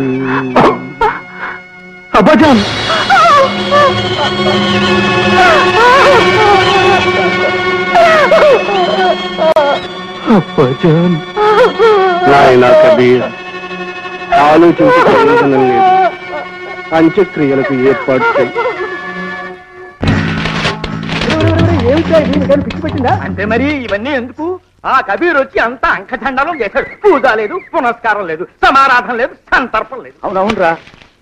అబ్బాజాన్, అబ్బాజాన్. నాయనా కబీర్, ఆలోచించి ప్రయోజనం లేదు. అంత్యక్రియలకు ఏర్పాటు చేయి. పిచ్చి పెట్టిందా అంటే మరి ఇవన్నీ ఎందుకు? ఆ కబీర్ వచ్చి అంతా అంకచండాలం చేశాడు. పూజ లేదు, పునస్కారం లేదు, సమారాధన లేదు, సంతర్పం లేదు. అవునవునరా,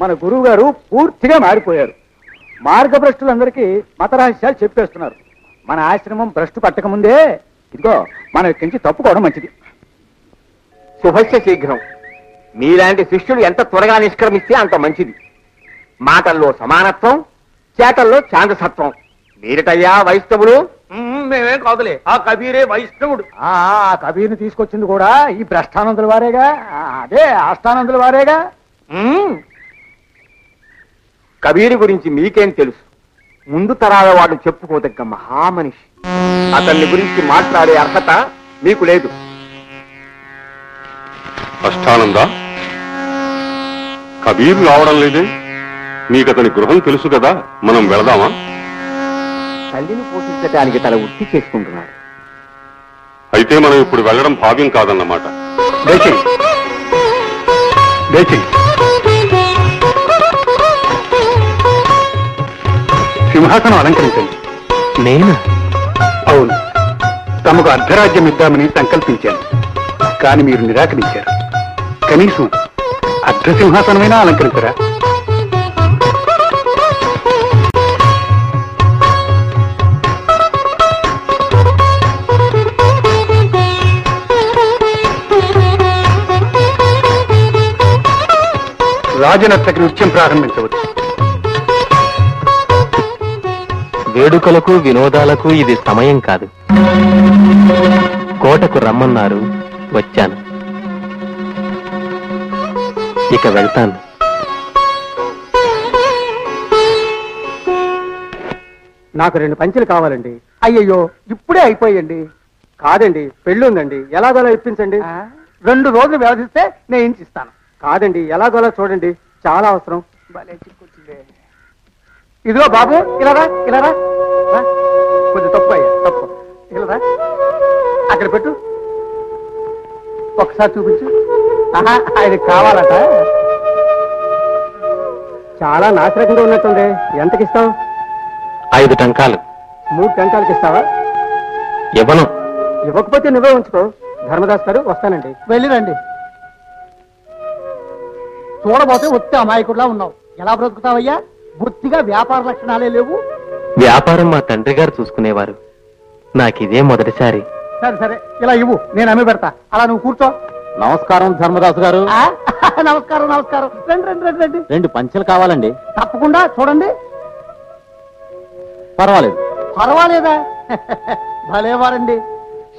మన గురువు గారు పూర్తిగా మారిపోయారు. మార్గభ్రష్టులందరికీ మత రహస్యాలు చెప్పేస్తున్నారు. మన ఆశ్రమం భ్రష్టు పట్టక ముందే ఇదిగో మన నుంచి తప్పుకోవడం మంచిది. శుభస్య శీఘ్రం. మీలాంటి శిష్యులు ఎంత త్వరగా నిష్క్రమిస్తే అంత మంచిది. మాటల్లో సమానత్వం, చేతల్లో ఛాందసత్వం. మీరటయ్యా వైష్ణవులు. మేమేం కాదులే, ఆ కబీరే వైష్ణవుడు. ఆ కబీర్ని తీసుకొచ్చింది కూడా ఈ భ్రష్టానందుల వారేగా, అదే ఆస్థానందుల వారేగా. కబీరు గురించి మీకేం తెలుసు? ముందు తరాల వాడు చెప్పుకోదగ్గ మహామనిషి. అతన్ని గురించి మాట్లాడే అర్హత మీకు లేదు. అష్టానంద, కబీర్ రావడం లేదే? నీకతని గృహం తెలుసు కదా, మనం వెళదామా? తల్లిని పోషించడానికి తన వృత్తి చేసుకుంటున్నాడు. అయితే మనం ఇప్పుడు వెళ్ళడం భావ్యం కాదన్నమాట. సింహాసనం అలంకరించండి. నేను? అవును, తమకు అర్ధరాజ్యం ఇద్దామని సంకల్పించాను. కానీ మీరు నిరాకరించారు. కనీసం అర్ధ సింహాసనమైనా అలంకరించరా? రాజనర్తకి నృత్యం ప్రారంభించవచ్చు. వేడుకలకు వినోదాలకు ఇది సమయం కాదు. కోటకు రమ్మన్నారు, వచ్చాను. ఇక వెళ్తాను. నాకు 2 పంచెలు కావాలండి. అయ్యయ్యో, ఇప్పుడే అయిపోయండి. కాదండి, పెళ్లి ఉందండి, ఎలాగోలా ఇప్పించండి. 2 రోజులు వ్యవధిస్తే నేను ఇంచిస్తాను. కాదండి, ఎలాగోలా చూడండి, చాలా అవసరం. ఇదిగో బాబు, ఇలారా ఇలారా. కొంచెం తప్పు అయ్యా, తప్పు. ఇలారా, అక్కడ పెట్టు. ఒకసారి చూపించు. ఆయనకి కావాలట. చాలా నాశరకంగా ఉన్నట్టుంది. ఎంతకి ఇస్తావు? 5 టంకాలు. 3 టంకాలకి ఇస్తావా? ఇవ్వను. ఇవ్వకపోతే నువ్వే ఉంచుకో. ధర్మదాస్ గారు, వస్తానండి. వెళ్ళిరండి. చూడబోతే వచ్చే అమాయకుడిలా ఉన్నావు. ఎలా బ్రతుకుతావయ్యా? బొత్తిగా వ్యాపార లక్షణాలే లేవు. వ్యాపారం మా తండ్రి గారు చూసుకునేవారు. నాకిదే మొదటిసారి. సరే సరే, ఇలా ఇవ్వు, నేను అమ్మి పెడతా. అలా నువ్వు కూర్చో. నమస్కారం ధర్మదాసు గారు. నమస్కారం నమస్కారం. రండి రండి రండి రండి. 2 పంచెలు కావాలండి. తప్పకుండా, చూడండి. పర్వాలేదు. పర్వాలేదా? భలేవారండి.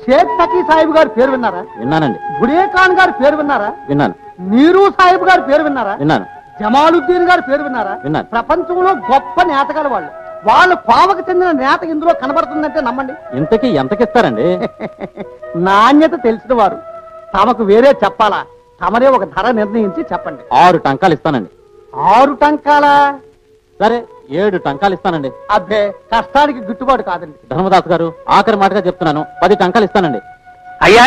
షేక్ తకీ సాహిబ్ గారి పేరు విన్నారా? విన్నానండి. బుడే ఖాన్ గారి పేరు విన్నారా? విన్నాను. నీరు సాహిబ్ గారి పేరు విన్నారా? విన్నాను. జమాలుద్దీన్ గారి పేరు విన్నారా? విన్నాను. ప్రపంచంలో గొప్ప నేతగారు వాళ్ళు. వాళ్ళు పావకు చెందిన నేత ఇందులో కనబడుతుందంటే నమ్మండి. ఇంతకీ ఎంతకిస్తారండి? నాణ్యత తెలిసిన వారు. తమకు వేరే చెప్పాలా? తమరే ఒక ధర నిర్ణయించి చెప్పండి. 6 టంకాలు ఇస్తానండి. 6 టంకాలా? సరే, 7 టంకాలు ఇస్తానండి. అబ్బే, కష్టానికి గిట్టుబాటు కాదండి. ధర్మదాస్ గారు, ఆఖరి మాటగా చెప్తున్నాను, 10 టంకాలు ఇస్తానండి. అయ్యా,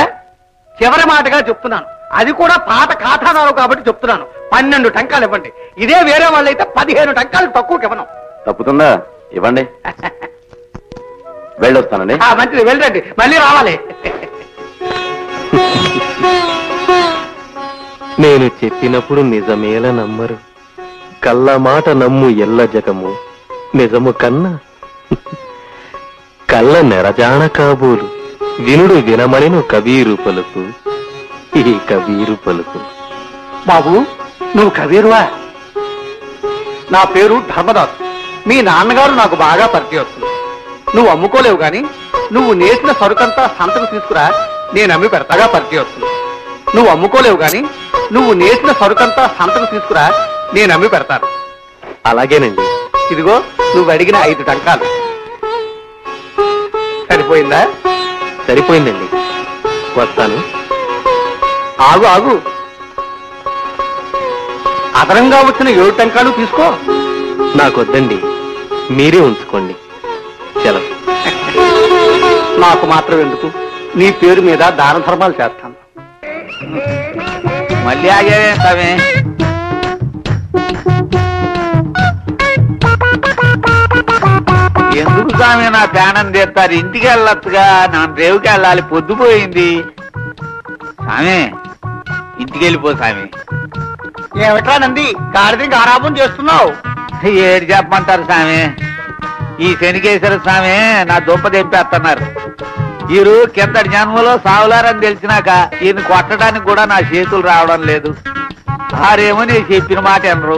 చివరి మాటగా చెప్తున్నాను. అది కూడా పాత ఖాతాదారు కాబట్టి చెప్తున్నాను. 12 టంకాలు ఇవ్వండి. ఇదే వేరే వాళ్ళైతే 15 టంకాలు తక్కువకి ఇవ్వను. తప్పుతుందా? ఇవ్వండి. వెళ్ళొస్తానండి. మంచిది, వెళ్ళండి, మళ్ళీ రావాలి. నేను చెప్పినప్పుడు నిజమేలా నమ్మరు. కళ్ళ మాట నమ్ము ఎల్ల జగము, నిజము కన్నా కళ్ళ నెరజాణ కాబోలు. వినుడు వినమనిను కబీరు పలుకు, ఈ కబీరు పలుకు. బాబు, నువ్వు కబీరువా? నా పేరు ధర్మదాస్. మీ నాన్నగారు నాకు బాగా పరిచయం వస్తుంది. నువ్వు అమ్ముకోలేవు గాని నువ్వు నేసిన సరుకంతా సంతకు తీసుకురా, నేను అమ్మి పెడతాగా పరిచయం వస్తుంది. నువ్వు అమ్ముకోలేవు గాని నువ్వు నేసిన సరుకంతా సంతకు తీసుకురా, నేను అమ్మి పెడతాను. అలాగేనండి. ఇదిగో నువ్వు అడిగిన 5 టంకాలు. సరిపోయిందా? సరిపోయిందండి. వస్తాను. ఆగు ఆగు, అదనంగా వచ్చిన 7 టంకాలు తీసుకో. నాకొద్దండి, మీరే ఉంచుకోండి. సెలవు. నాకు మాత్రం ఎందుకు, నీ పేరు మీద దాన ధర్మాలు చేస్తాను. మళ్ళీ ఆగేవే స్వామి? ఎందుకు స్వామి నా ప్రాణం తీస్తారు? ఇంటికి వెళ్ళొచ్చుగా, నా రేవుకి వెళ్ళాలి, పొద్దుపోయింది. స్వామి ఇంటికి వెళ్ళిపో స్వామి. ఏమిట్రా నంది, గాడిదని గారాబం చేస్తున్నావు? ఏడు చెప్పమంటారు స్వామి, ఈ శనికేశ్వర స్వామి నా దుంప తెంపేస్తున్నారు. వీరు కిందటి జన్మలో సావులారని తెలిసినాక ఈయన కొట్టడానికి కూడా నా చేతులు రావడం లేదు. వారేమో నేను చెప్పిన మాట ఎనరు.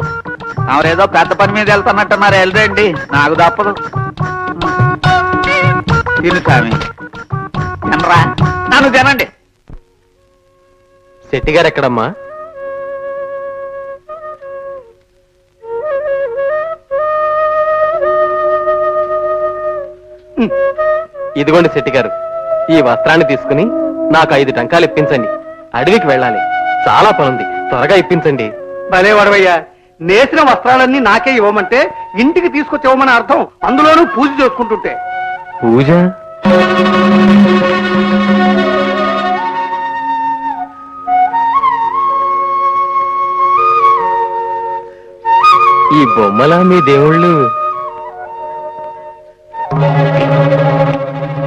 ఎవరేదో పెద్ద పని మీద వెళ్తున్నట్టున్నారు, వెళ్ళరండి, నాకు తప్పదు. తిను స్వామి, ఎనరా నన్ను తినండి. శెట్టి గారు ఎక్కడమ్మా? ఇదిగోండి శెట్టి గారు, ఈ వస్త్రాన్ని తీసుకుని నాకు 5 టంకాలు ఇప్పించండి. అడవికి వెళ్ళాలి, చాలా పనుంది, త్వరగా ఇప్పించండి. భలే వడవయ్యా, నేసిన వస్త్రాలన్నీ నాకే ఇవ్వమంటే ఇంటికి తీసుకొచ్చేవమని అర్థం, అందులోనూ పూజ చేసుకుంటుంటే. పూజ? ఈ బొమ్మలా మీ దేవుళ్ళు?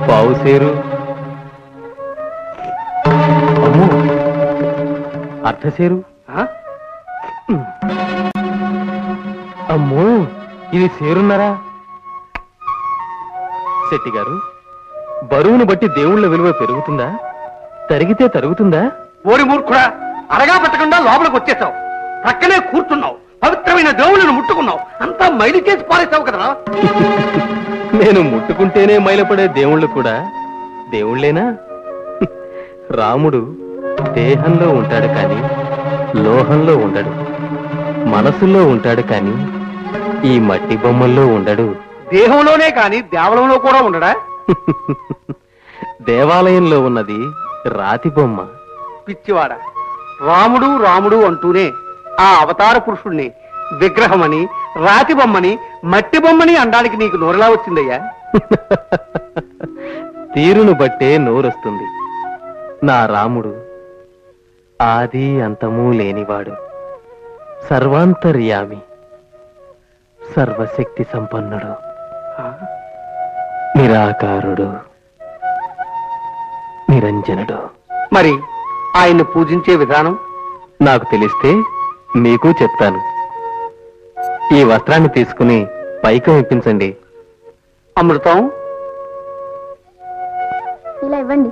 పావుసేరు, అమ్మో అర్ధసేరు, అమ్మో ఇది సేరున్నారా? శెట్టి గారు, బరువును బట్టి దేవుళ్ళ విలువ పెరుగుతుందా, తరిగితే తరుగుతుందా? ఓడి మూర్ఖుడా, అరగా పెట్టకుండా లోపలికి వచ్చేసావు, పక్కనే కూర్చున్నావు, పవిత్రమైన దేవుళ్ళను ముట్టుకున్నావు, అంతా మైలు చేసి పారేసావు కదరా. నేను ముట్టుకుంటేనే మైలపడే దేవుళ్ళు కూడా దేవుళ్ళేనా? రాముడు దేహంలో ఉంటాడు కానీ లోహంలో ఉండడు, మనసులో ఉంటాడు కానీ ఈ మట్టి బొమ్మల్లో ఉండడు. దేహంలోనే కాని దేవలంలో కూడా ఉండడా? దేవాలయంలో ఉన్నది రాతి బొమ్మ. పిచ్చివాడ, రాముడు రాముడు అంటూనే ఆ అవతార పురుషుణ్ణి విగ్రహమని, రాతి బొమ్మని, మట్టి బొమ్మని అనడానికి నీకు నోరులా వచ్చిందయ్యా? తీరును బట్టే నోరొస్తుంది. నా రాముడు ఆది అంతము లేనివాడు, సర్వాంతర్యామి, సర్వశక్తి సంపన్నుడు, నిరాకారుడు, నిరంజనుడు. మరి ఆయన్ని పూజించే విధానం నాకు తెలిస్తే మీకు చెప్తాను. ఈ వస్త్రాన్ని తీసుకుని పైకం ఇప్పించండి. అమృతం ఇలా ఇవ్వండి.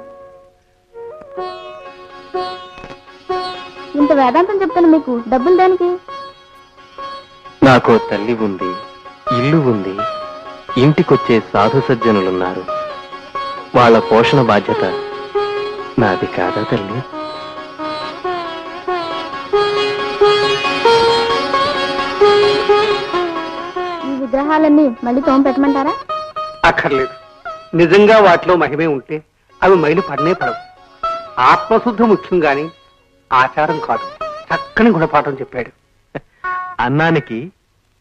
ఇంత వేదాంతం చెప్తాను, మీకు డబ్బులు దేనికి? నాకు తల్లి ఉంది, ఇల్లు ఉంది, ఇంటికొచ్చే సాధు సజ్జనులున్నారు. వాళ్ళ పోషణ బాధ్యత నాది కాదా తల్లి? ఈ విగ్రహాలన్నీ మళ్ళీ తోమ పెట్టమంటారా? అక్కర్లేదు. నిజంగా వాటిలో మహిమే ఉంటే అవి మైలు పడనే పడవు. ఆత్మశుద్ధి ముఖ్యం గాని ఆచారం కాదు. చక్కని గుణపాఠం చెప్పాడు. అన్నానికి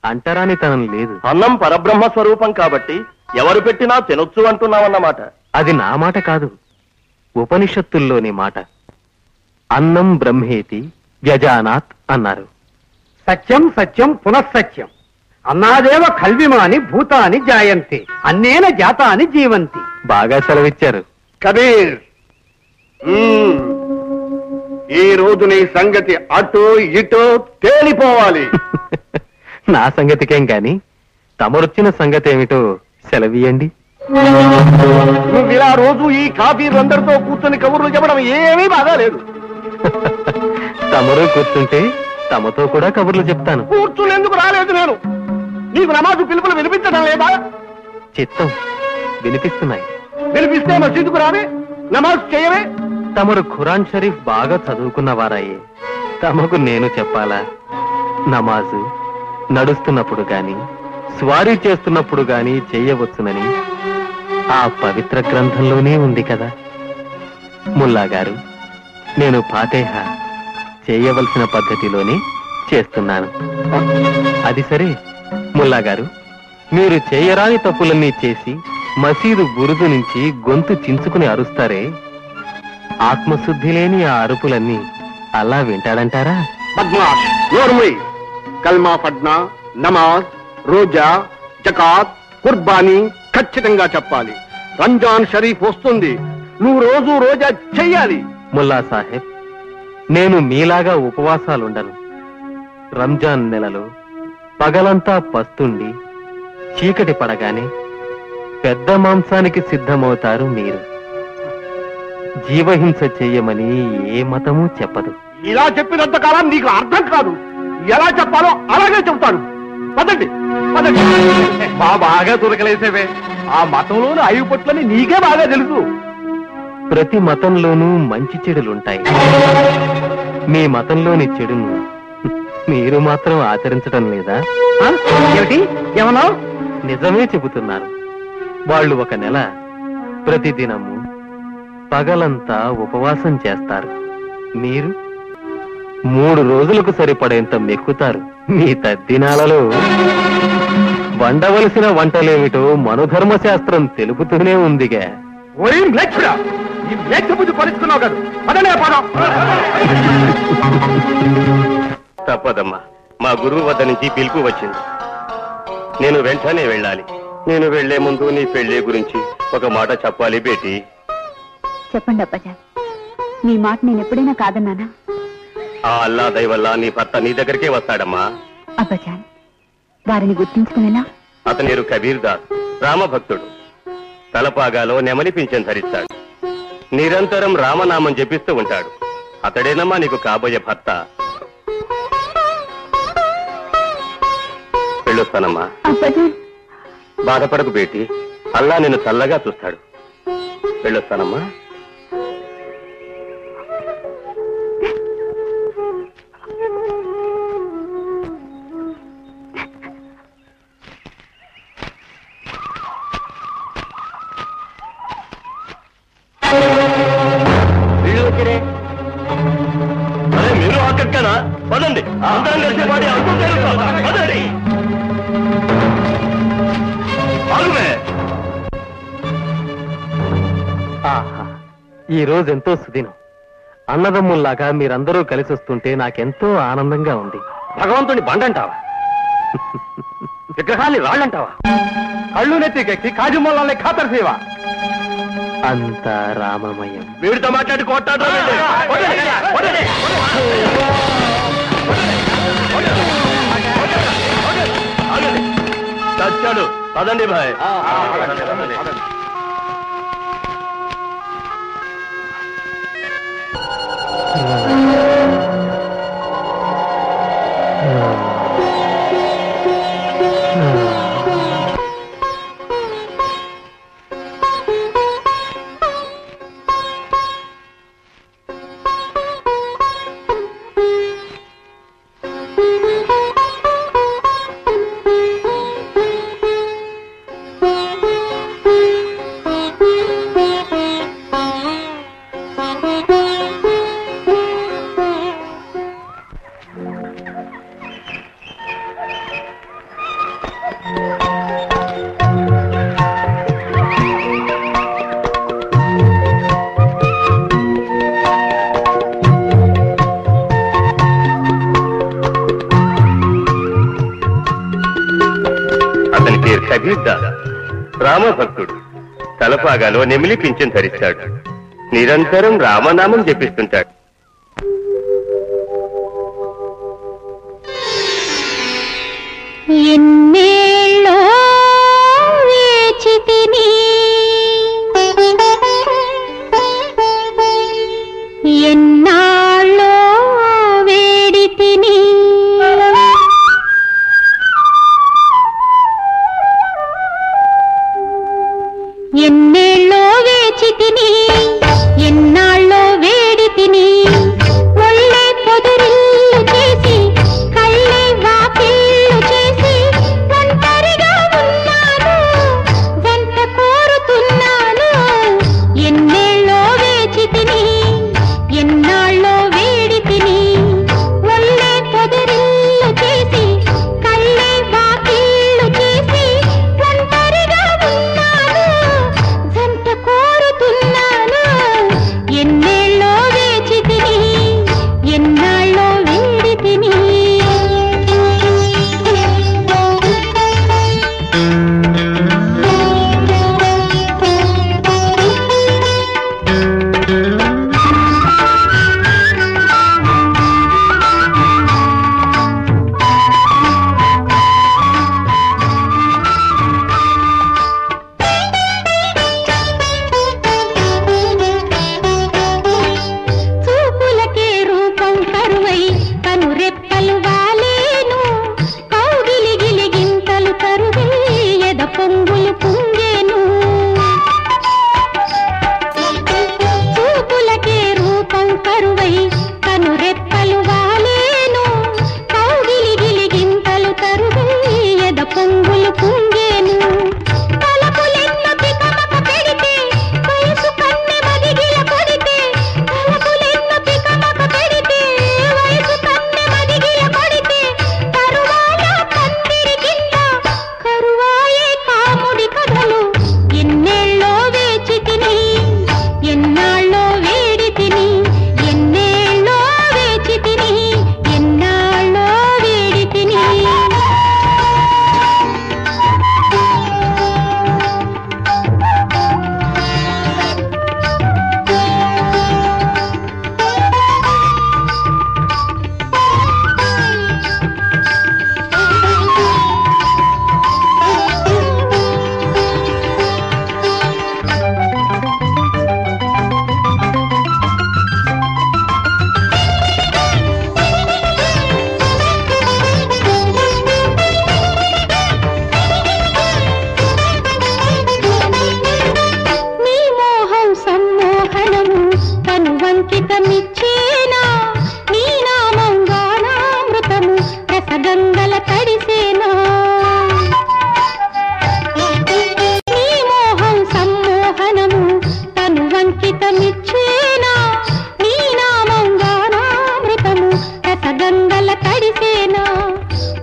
అంటరానితనం లేదు. అన్నం పరబ్రహ్మ స్వరూపం కాబట్టి ఎవరు పెట్టినా తినొచ్చు అంటున్నావన్నమాట. అది నా మాట కాదు, ఉపనిషత్తుల్లోని మాట. అన్నం బ్రహ్మేతి వ్యజానాత్ అన్నారు. సత్యం సత్యం పునఃసత్యం. అన్నాదేవ కల్విమాని భూతాని జాయంతి, అన్నేన జాతాని జీవంతి. బాగా సెలవిచ్చారు. కబీర్, ఈ రోజు నీ సంగతి అటు ఇటు తేలిపోవాలి. నా సంగతికేం కాని తమరొచ్చిన సంగతి ఏమిటో సెలవీయండి. నువ్వు ఇలా రోజు ఈ కాఫీలందరితో కూర్చొని కబుర్లు చెప్పడం ఏమీ బాగా లేదు. తమరు కూర్చుంటే తమతో కూడా కబుర్లు చెప్తాను. కూర్చునేందుకు రాలేదు నేను. నీకు నమాజు పిలుపులు వినిపించడం లేదా? చిత్తం వినిపిస్తున్నాయి. పిలిపిస్తే మసీదుకు రావే, నమాజ్ చేయవే. తమరు ఖురాన్ షరీఫ్ బాగా చదువుకున్నవారాయే, తమకు నేను చెప్పాలా? నమాజు నడుస్తున్నప్పుడు గాని స్వారీ చేస్తున్నప్పుడు గాని చేయవచ్చునని ఆ పవిత్ర గ్రంథంలోనే ఉంది కదా. ముల్లా గారు, నేను ఫాతేహా చేయవలసిన పద్ధతిలోనే చేస్తున్నాను. అది సరే ముల్లా గారు, మీరు చేయరాని తప్పులన్నీ చేసి మసీదు బురుదు నుంచి గొంతు చించుకుని అరుస్తారే, ఆత్మశుద్ధి లేని ఆ అరుపులన్నీ అల్లా వింటాడంటారా? బద్మాష్, నోర్మై. కల్మా పడ్నా, నమాజ్, రోజా, జకాత్, కుర్బానీ ఖచ్చితంగా చెప్పాలి. రంజాన్ షరీఫ్ వస్తుంది, నువ్వు రోజు రోజా చెయ్యాలి. ముల్లా సాహెబ్, నేను మీలాగా ఉపవాసాలుండను. రంజాన్ నెలలో పగలంతా పస్తుండి చీకటి పడగానే పెద్ద మాంసానికి సిద్ధమవుతారు మీరు. జీవహింస చెయ్యమని ఏ మతము చెప్పదు. ఇలా చెప్పినంత కాలం నీకు అర్థం కాదు. ఎలా చెప్పాలో అలాగే చెప్తాను. పదండి పదండి. బాగా దొరకలేసేవే. ఆ మతంలోని ఐపుట్లని నీకే బాగా తెలుసు. ప్రతి మతంలోనూ మంచి చెడులుంటాయి. మీ మతంలోని చెడును మీరు మాత్రం ఆచరించటం లేదా? ఏమిటి ఏమన్నా? నిజమే చెబుతున్నారు. వాళ్ళు ఒక నెల ప్రతిదినము పగలంతా ఉపవాసం చేస్తారు. మీరు 3 రోజులకు సరిపడేంత మెక్కుతారు. మీ తద్దినాలలో వండవలసిన వంటలేమిటో మనుధర్మశాస్త్రం తెలుపుతూనే ఉందిగా. ఈ లేచబుద్ధి పరుచుకున్నావు కదా. పదనే పదం. తప్పదమ్మా, మా గురువు వద్ద నుంచి పిలుపు వచ్చింది. నేను వెంటనే వెళ్ళాలి. నేను వెళ్లే ముందు నీ పెళ్లి గురించి ఒక మాట చెప్పాలి బేటీ. చెప్పండి అబ్బాజాన్, మీ మాట నేను ఎప్పుడైనా కాదన్నానా? ఆ అల్లా దయ వల్ల నీ భర్త నీ దగ్గరికే వస్తాడమ్మా. అబ్బాజాన్, వారిని గుర్తించుకునేలా? అతని పేరు కబీర్ దాస్, రామభక్తుడు. తలపాగాలో నెమలి పింఛన్ ధరిస్తాడు. నిరంతరం రామనామం జపిస్తూ ఉంటాడు. అతడేనమ్మా నీకు కాబోయే భర్త. వెళ్ళొస్తానమ్మా. బాధపడకు బేటీ, అల్లా నిన్ను చల్లగా చూస్తాడు. వెళ్ళొస్తానమ్మా. మీరు అక్కడికనా? పదండి, అందరం కలిసి పాడి అర్థం తెలుస్తాం. పదండి. ఆహా, ఈ రోజు ఎంతో సుదినం. అన్నదమ్ముల్లాగా మీరందరూ కలిసి వస్తుంటే నాకెంతో ఆనందంగా ఉంది. భగవంతుని బండంటావా? విగ్రహాన్ని రాళ్ళంటావా? కళ్ళు నెత్తికెక్కి కాజుమల్లాన్ని ఖాతరు సేవా? అంత రామమయం. వీడితో మాట్లాడి కొట్టాడు. చచ్చాడు. పదండి భాయ్. అతని పేరు కబీర్ దాస్, రామభక్తుడు. తలపాగాలో నెమిలి పింఛన్ ధరిస్తాడు. నిరంతరం రామనామం జపిస్తుంటాడు. ఎన్నేళ్ళో వేచితిని, ఎన్నాళ్ళో వేడితిని, ఎన్నేళ్ళో తనువంకితమిచ్చేనా నీ నామం గానామృతము రసగంగల తడిసేనా నీ మోహం సమ్మోహనము తనువంకితమిచ్చేనా నీ నామం గానామృతము రసగంగల తడిసేనా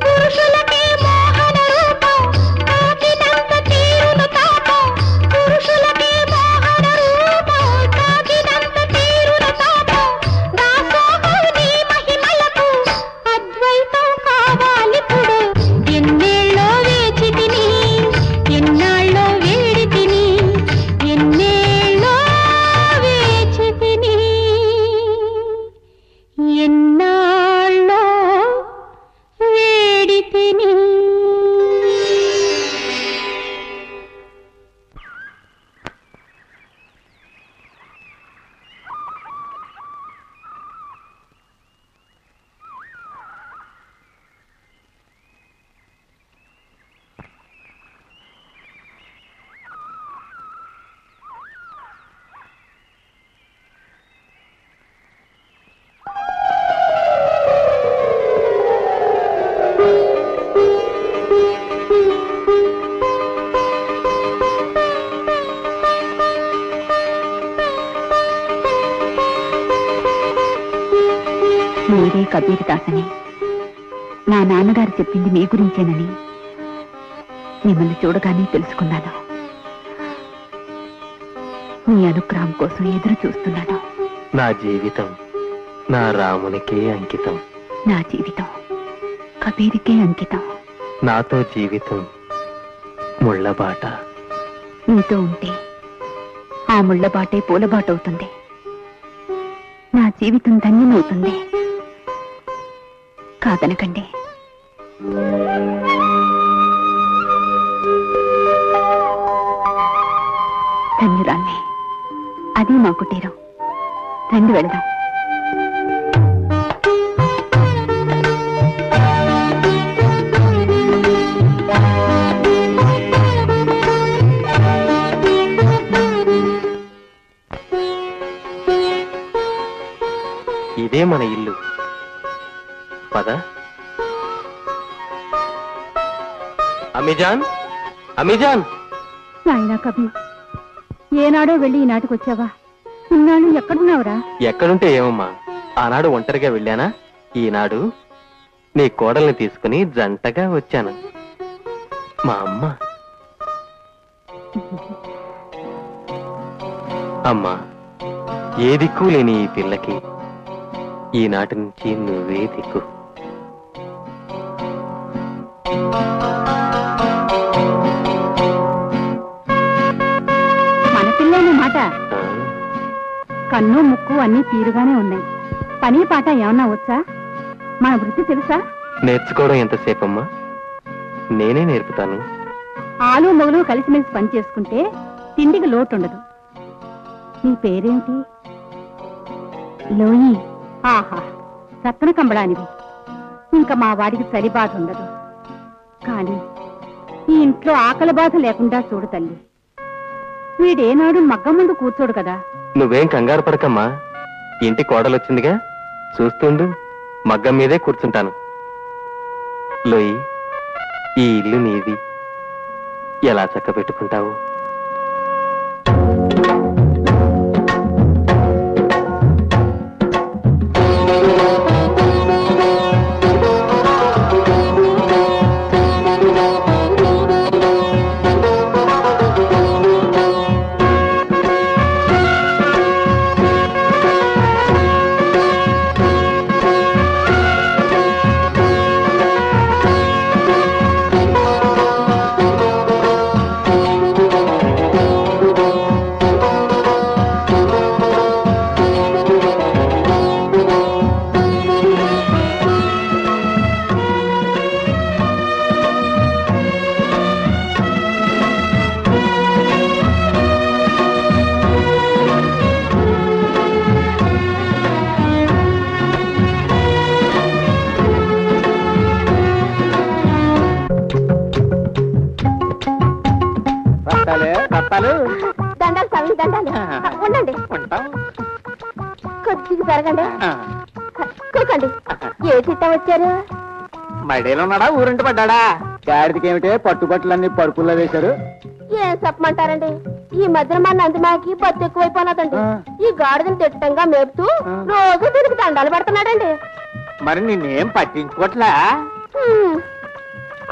పురుషులకే మోహన రూపం తాకినంత తీరును తాపం పురుషులకే మోహన రూపం తాకినంత తీరును తాపం దాసోహం నీ మహిమలకు అద్వైతం కావాలిప్పుడు ఎన్నేళ్ళో వేచి తిని ఎన్నాళ్ళో వేడి తిని ఎన్నేళ్ళో వేచి తిని ఎన్నాళ్ళో వేడి తిని మీరే కబీర్ దాసని నా నాన్నగారు చెప్పింది మీ గురించేనని మిమ్మల్ని చూడగానే తెలుసుకున్నాను. మీ అనుగ్రహం కోసం ఎదురు చూస్తున్నాను. నా జీవితం నా రామునికే అంకితం. నా జీవితం కబీర్కే అంకితం. నాతో జీవితం ముళ్ళబాట. మీతో ఉంటే ఆ ముళ్ళబాటే పూలబాటవుతుంది. నా జీవితం ధన్యమవుతుంది. కాదనకండి. ధన్యురాల్ని. అది మా కుటీరం. రండి వెళదాం. ఇదే మన ఇల్లు. పద. అమిజాన్, అమిజాన్. నాయనా కబీర్, ఏనాడో వెళ్ళి ఈనాటికి వచ్చావా? ఇన్నాళ్ళు ఎక్కడున్నావురా? ఎక్కడుంటే ఏమమ్మా, ఆనాడు ఒంటరిగా వెళ్ళానా? ఈనాడు నీ కోడల్ని తీసుకుని జంటగా వచ్చాను. మా అమ్మ. అమ్మా, ఏ దిక్కు లేని ఈ పిల్లకి ఈనాటి నుంచి నువ్వే దిక్కు. మన పిల్లైన మాట. కన్ను ముక్కు అన్నీ తీరుగానే ఉన్నాయి. పని పాట ఏమన్నా వచ్చా? మన వృత్తి తెలుసా? నేర్చుకోవడం ఎంతసేపమ్మా? నేనే నేర్పుతాను. ఆలు మొగలు కలిసిమెలిసి పని చేసుకుంటే తిండికి లోటు ఉండదు. నీ పేరేమిటి? లోయి. ఆహా, రత్న కంబళానివి. ఇంకా మా వాడికి చలి బాధ ఉండదు. కానీ ఈ ఇంట్లో ఆకలి బాధ లేకుండా చూడు తల్లి. వీడేనాడు మగ్గం ముందు కూర్చోడు కదా. నువ్వేం కంగారు పడకమ్మా. ఇంటి కోడలొచ్చిందిగా, చూస్తుండు. మగ్గం మీదే కూర్చుంటాను. లోయి, ఈ ఇల్లు నీది. ఎలా చక్క పెట్టుకుంటావు? రత్తాలు దండాలు స్వామి, దండాలు. ఉండండి. కొద్దిగా పెరగండి కూకండి ఏ చిట్టా వచ్చారు మడేలో ఉన్నాడా ఊరింటి పడ్డా గాడికి ఏమిటే పట్టుబట్టలన్నీ పరుపుల్లో వేశారు ఏం చెప్పమంటారండి ఈ మధ్యన మా నందిమాకి పత్తు ఎక్కువైపోయినదండి ఈ గాడిదని తిట్టంగా మేపుతూ రోజు దీనికి దండాలు పెడుతున్నాడండి మరి నిన్నేం పట్టించుకోవట్లా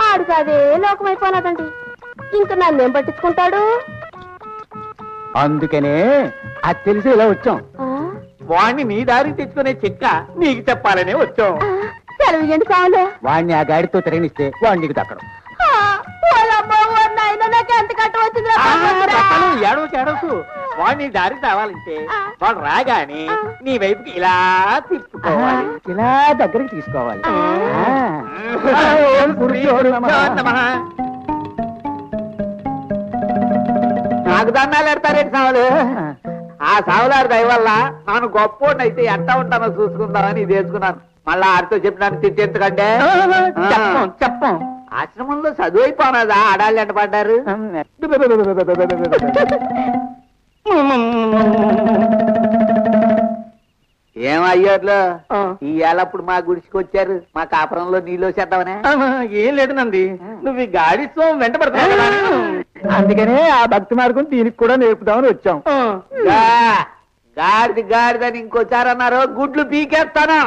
ఆడికి అదే లోకమైపోయినదండి ఇంకా నన్నేం పట్టించుకుంటాడు అందుకనే అది తెలిసి ఇలా వచ్చాం వాణ్ణి నీ దారికి తెచ్చుకునే చిక్క నీకు చెప్పాలనే వచ్చాం సెలవు ఇయ్యండి కావాలి వాణ్ణి ఆ గాడితో తిరగనిస్తే వాడు నీకు దక్కడం నాకు ఎంత కట్ట వచ్చింది ఏడవకు వాడిని దారి తేవాలంటే వాడు రాగానే నీ వైపుకి ఇలా తిప్పుకోవాలి ఇలా దగ్గరికి తీసుకోవాలి నాకు దండాలు ఎడతారేంటి సావులు ఆ సావులారు దయ వల్ల నాను గొప్పోడిని అయితే ఎట్టా ఉంటానో చూసుకుందామని ఇది వేసుకున్నాను మళ్ళా ఆడితో చెప్పడానికి తిట్టేందుకంటే చెప్పం ఆశ్రమంలో చదువు అయిపోనదా ఆడాళ్ళు ఎంట పడ్డారు ఏమయ్యారులో ఈ ఏళ్ళప్పుడు మా గుడికి వచ్చారు మా కాపురంలో నీళ్ళు చేద్దామనే ఏం లేదు నంది నువ్వు ఈ గాడితో వెంట పడతావు అందుకనే ఆ భక్తి మార్గం దీనికి కూడా నేర్పుదామని వచ్చాం గాడిదని ఇంకోసారన్నారు గుడ్లు పీకేస్తానా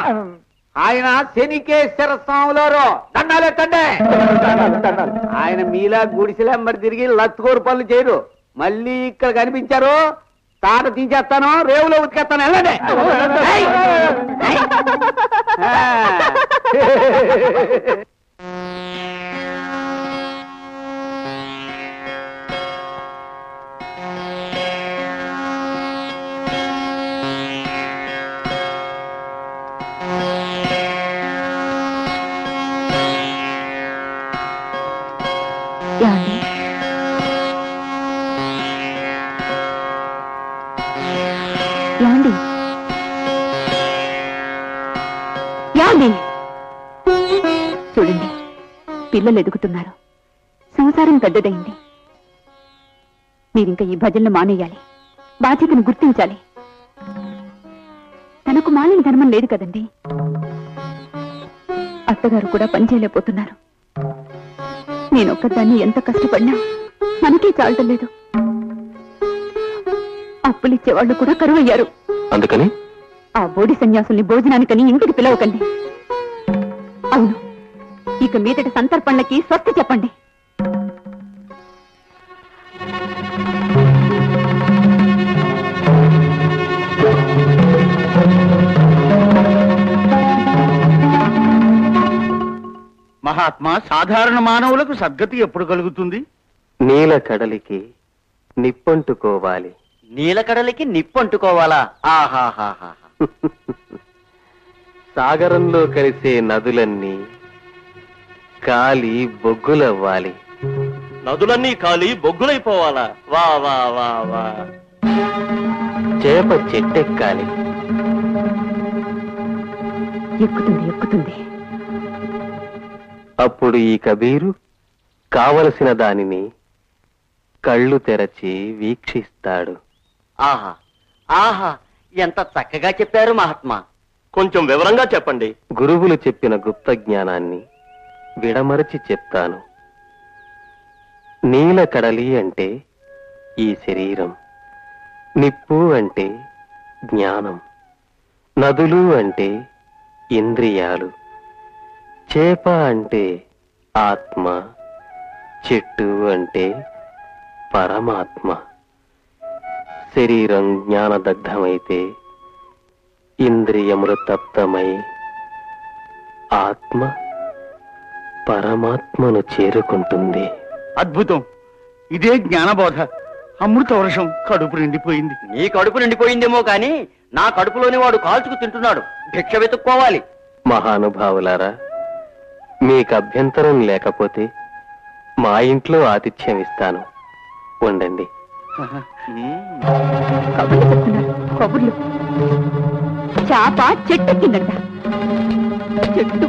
ఆయన శనికేశ్వర స్వాములారు దండాలు ఎత్తండి ఆయన మీలా గుడిసెలెంబడి తిరిగి లత్తుకోరు పనులు చేయరు మళ్ళీ ఇక్కడ కనిపించారు తాట తీసేస్తాను రేవులో ఉతికేస్తాను వెళ్ళండి చూడండి పిల్లలు ఎదుగుతున్నారు సంసారం పెద్దదైంది మీరింక ఈ భజనలు మానేయాలి బాధ్యతను గుర్తించాలి తనకు మాలిన ధర్మం లేదు కదండి అత్తగారు కూడా పనిచేయలేకపోతున్నారు నేనొక్కదాన్ని ఎంత కష్టపడినా మనకే చాలటం లేదు అప్పులిచ్చేవాళ్లు కూడా కరువయ్యారు అందుకని ఆ బోడి సన్యాసుల్ని భోజనానికని ఇంటికి పిలవకండి అవును ఇక మీదటి సంతర్పణలకి స్వస్తి చెప్పండి మహాత్మా సాధారణ మానవులకు సద్గతి ఎప్పుడు కలుగుతుంది? నీల కడలికి నిప్పంటుకోవాలి. నీల కడలికి నిప్పంటుకోవాలా? ఆహాహాహా. సాగరంలో కలిసే నదులన్నీ కాలి బొగ్గులవ్వాలి. నదులన్నీ కాలి బొగ్గులైపోవాలా? వా వా వా వా. చేప చెట్టెక్కాలి. ఎక్కుతుంది ఎక్కుతుంది. అప్పుడు ఈ కబీరు కావలసిన దానిని కళ్ళు తెరచి వీక్షిస్తాడు. ఆహా ఆహా, ఎంత చక్కగా చెప్పారు మహాత్మా. కొంచెం వివరంగా చెప్పండి. గురువులు చెప్పిన గుప్త జ్ఞానాన్ని విడమరచి చెప్తాను. నీల కడలి అంటే ఈ శరీరం, నిప్పు అంటే జ్ఞానం, నదులు అంటే ఇంద్రియాలు, చేప అంటే ఆత్మ, చెట్టు అంటే పరమాత్మ. శరీరం జ్ఞానదగ్ధమైతే ఇంద్రియములు తప్తమై ఆత్మ పరమాత్మను చేరుకుంటుంది. అద్భుతం. ఇదే జ్ఞానబోధ. అమృత వర్షం. కడుపు నిండిపోయింది. నీ కడుపు నిండిపోయిందేమో కాని నా కడుపులోని వాడు కాల్చుకు తింటున్నాడు. భిక్ష వెతుక్కోవాలి. మహానుభావులారా, మీకు అభ్యంతరం లేకపోతే మా ఇంట్లో ఆతిథ్యం ఇస్తాను. ఉండండి. కబుర్లు చెప్తున్నారు. కబుర్లు. చేప చెట్టెక్కిందంట. చెట్టు.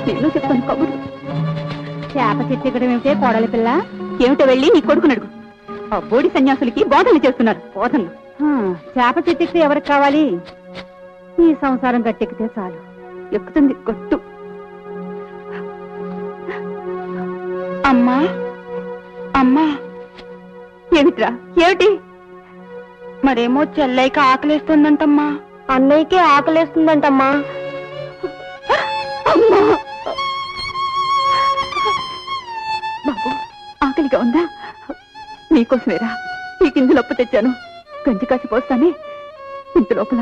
నేను చెప్తాను కబుర్లు. చేప చెట్టెక్కడం ఏమిటే కోడలి పిల్ల? ఏమిటో వెళ్ళి నీ కొడుకుని అడుగు. ఆ బోడి సన్యాసులకి బోధనలు చేస్తున్నారు. బోధనలు. చేప చెట్టెక్కితే ఎవరికి కావాలి? ఈ సంసారం గట్టెక్కితే చాలు, ఎక్కుతుంది కొట్టు. అమ్మా అమ్మా, ఏమిట్రా ఏమిటి? మరేమో చెల్లైకి ఆకలేస్తుందంటమ్మా. అన్నయ్యకి ఆకలేస్తుందంటమ్మా. అమ్మా బాబు, ఆకలిగా ఉందా? నీకోసమేరా ఈ గింజలప్పు తెచ్చాను. గంజి కాసి పోస్తానే. ఇంత లోపల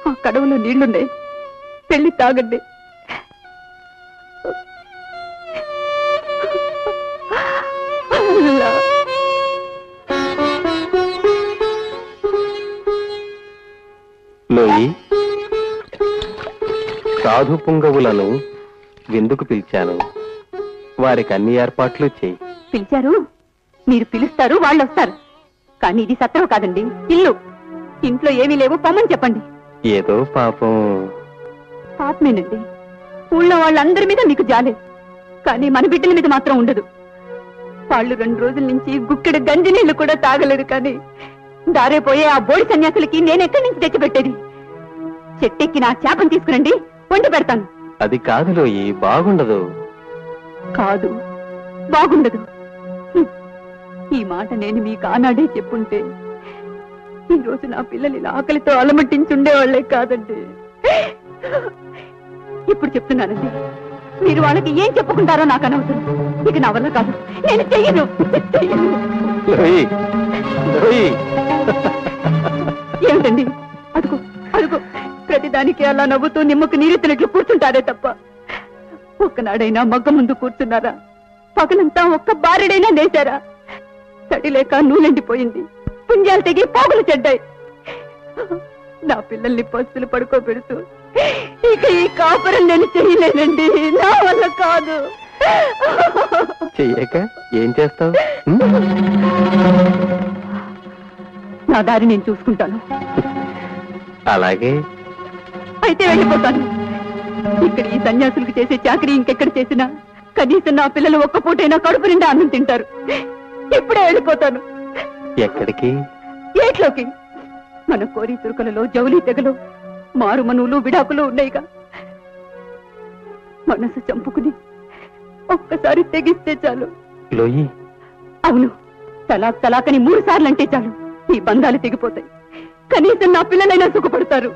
ఆ కడవలో నీళ్లున్నాయి, పెళ్లి తాగండి. లోయి, సాధు పుంగవులను విందుకు పిలిచాను. వారికి అన్ని ఏర్పాట్లు చేయి. పిలిచారు, మీరు పిలుస్తారు, వాళ్ళు వస్తారు. కానీ ఇది సత్రం కాదండి, ఇల్లు. ఇంట్లో ఏమీ లేవు, పొమ్మని చెప్పండి. ఏదో పాపం. పాపమేనండి, ఊళ్ళో వాళ్ళందరి మీద మీకు జాలే, కానీ మన బిడ్డల మీద మాత్రం ఉండదు. వాళ్ళు 2 రోజుల నుంచి గుక్కెడు గంజి నీళ్లు కూడా తాగలేదు. కానీ దారేపోయే ఆ బోడి సన్యాసులకి నేనెక్కడి నుంచి తెచ్చిపెట్టేది? చెట్టెక్కి నా చేపను తీసుకురండి, వండి పెడతాను. అది కాదు లోయి, బాగుండదు. కాదు, బాగుండదు. ఈ మాట నేను మీకు ఆనాడే చెప్పుంటే ఈ రోజు నా పిల్లలు ఇలా ఆకలితో అలమట్టించుండేవాళ్లే కాదండి. ఇప్పుడు చెప్తున్నానండి, మీరు వాళ్ళకి ఏం చెప్పుకుంటారో నాకు అనవసరం. ఇక నా వల్ల కాదు, నేను చెయ్యను. ఏమిటండి అదుగు అదుగు, ప్రతిదానికి అలా నవ్వుతూ నిమ్మకు నీరెత్తినట్లు కూర్చుంటారే తప్ప ఒక్కనాడైనా మగ్గ ముందు కూర్చున్నారా? పగలంతా ఒక్క బారెడైనా నేశారా? తడి లేక నూలెండిపోయింది, పుంజాలు తెగి పోగులు చెడ్డాయి. నా పిల్లల్ని పస్తులు పడుకోబెడుతూ ఇక ఈ కాపురం నేను చెయ్యలేనండి, నా వల్ల కాదు. చెయ్యక ఏం చేస్తావు? నా దారి నేను చూసుకుంటాను. అలాగే అయితే వెళ్ళిపోతాను. ఇక్కడ ఈ సన్యాసులకు చేసే చాకరీ ఇంకెక్కడ చేసినా కనీసం నా పిల్లలు ఒక్క పూటైనా కడుపు నిండా అన్నం తింటారు. ఇప్పుడే వెళ్ళిపోతాను. ఎక్కడికి? ఏట్లోకి. మన కోరి తురుకలలో జౌలి తెగలు, మారుమనువులు, విడాకులు ఉన్నాయిగా. మనసు చంపుకుని ఒక్కసారి తెగిస్తే చాలు. లోయి, అవును, తలాక్ తలాకని 3 సార్లు అంటే చాలు, ఈ బంధాలు తెగిపోతాయి. కనీసం నా పిల్లలైనా సుఖపడతారు.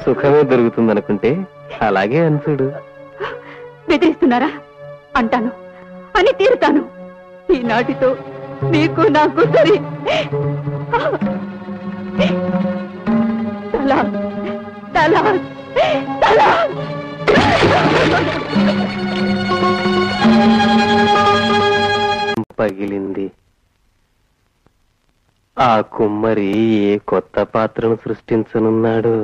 సుఖమే దొరుకుతుందనుకుంటే అలాగే అనుసుడు. బెదిరిస్తున్నారా? అంటాను, అని తీరుతాను. ఈనాటితో నీకు నాకు సరి. తలా తలా తలా. పగిలింది. ఆ కుమ్మరి ఏ కొత్త పాత్రను సృష్టించనున్నాడు?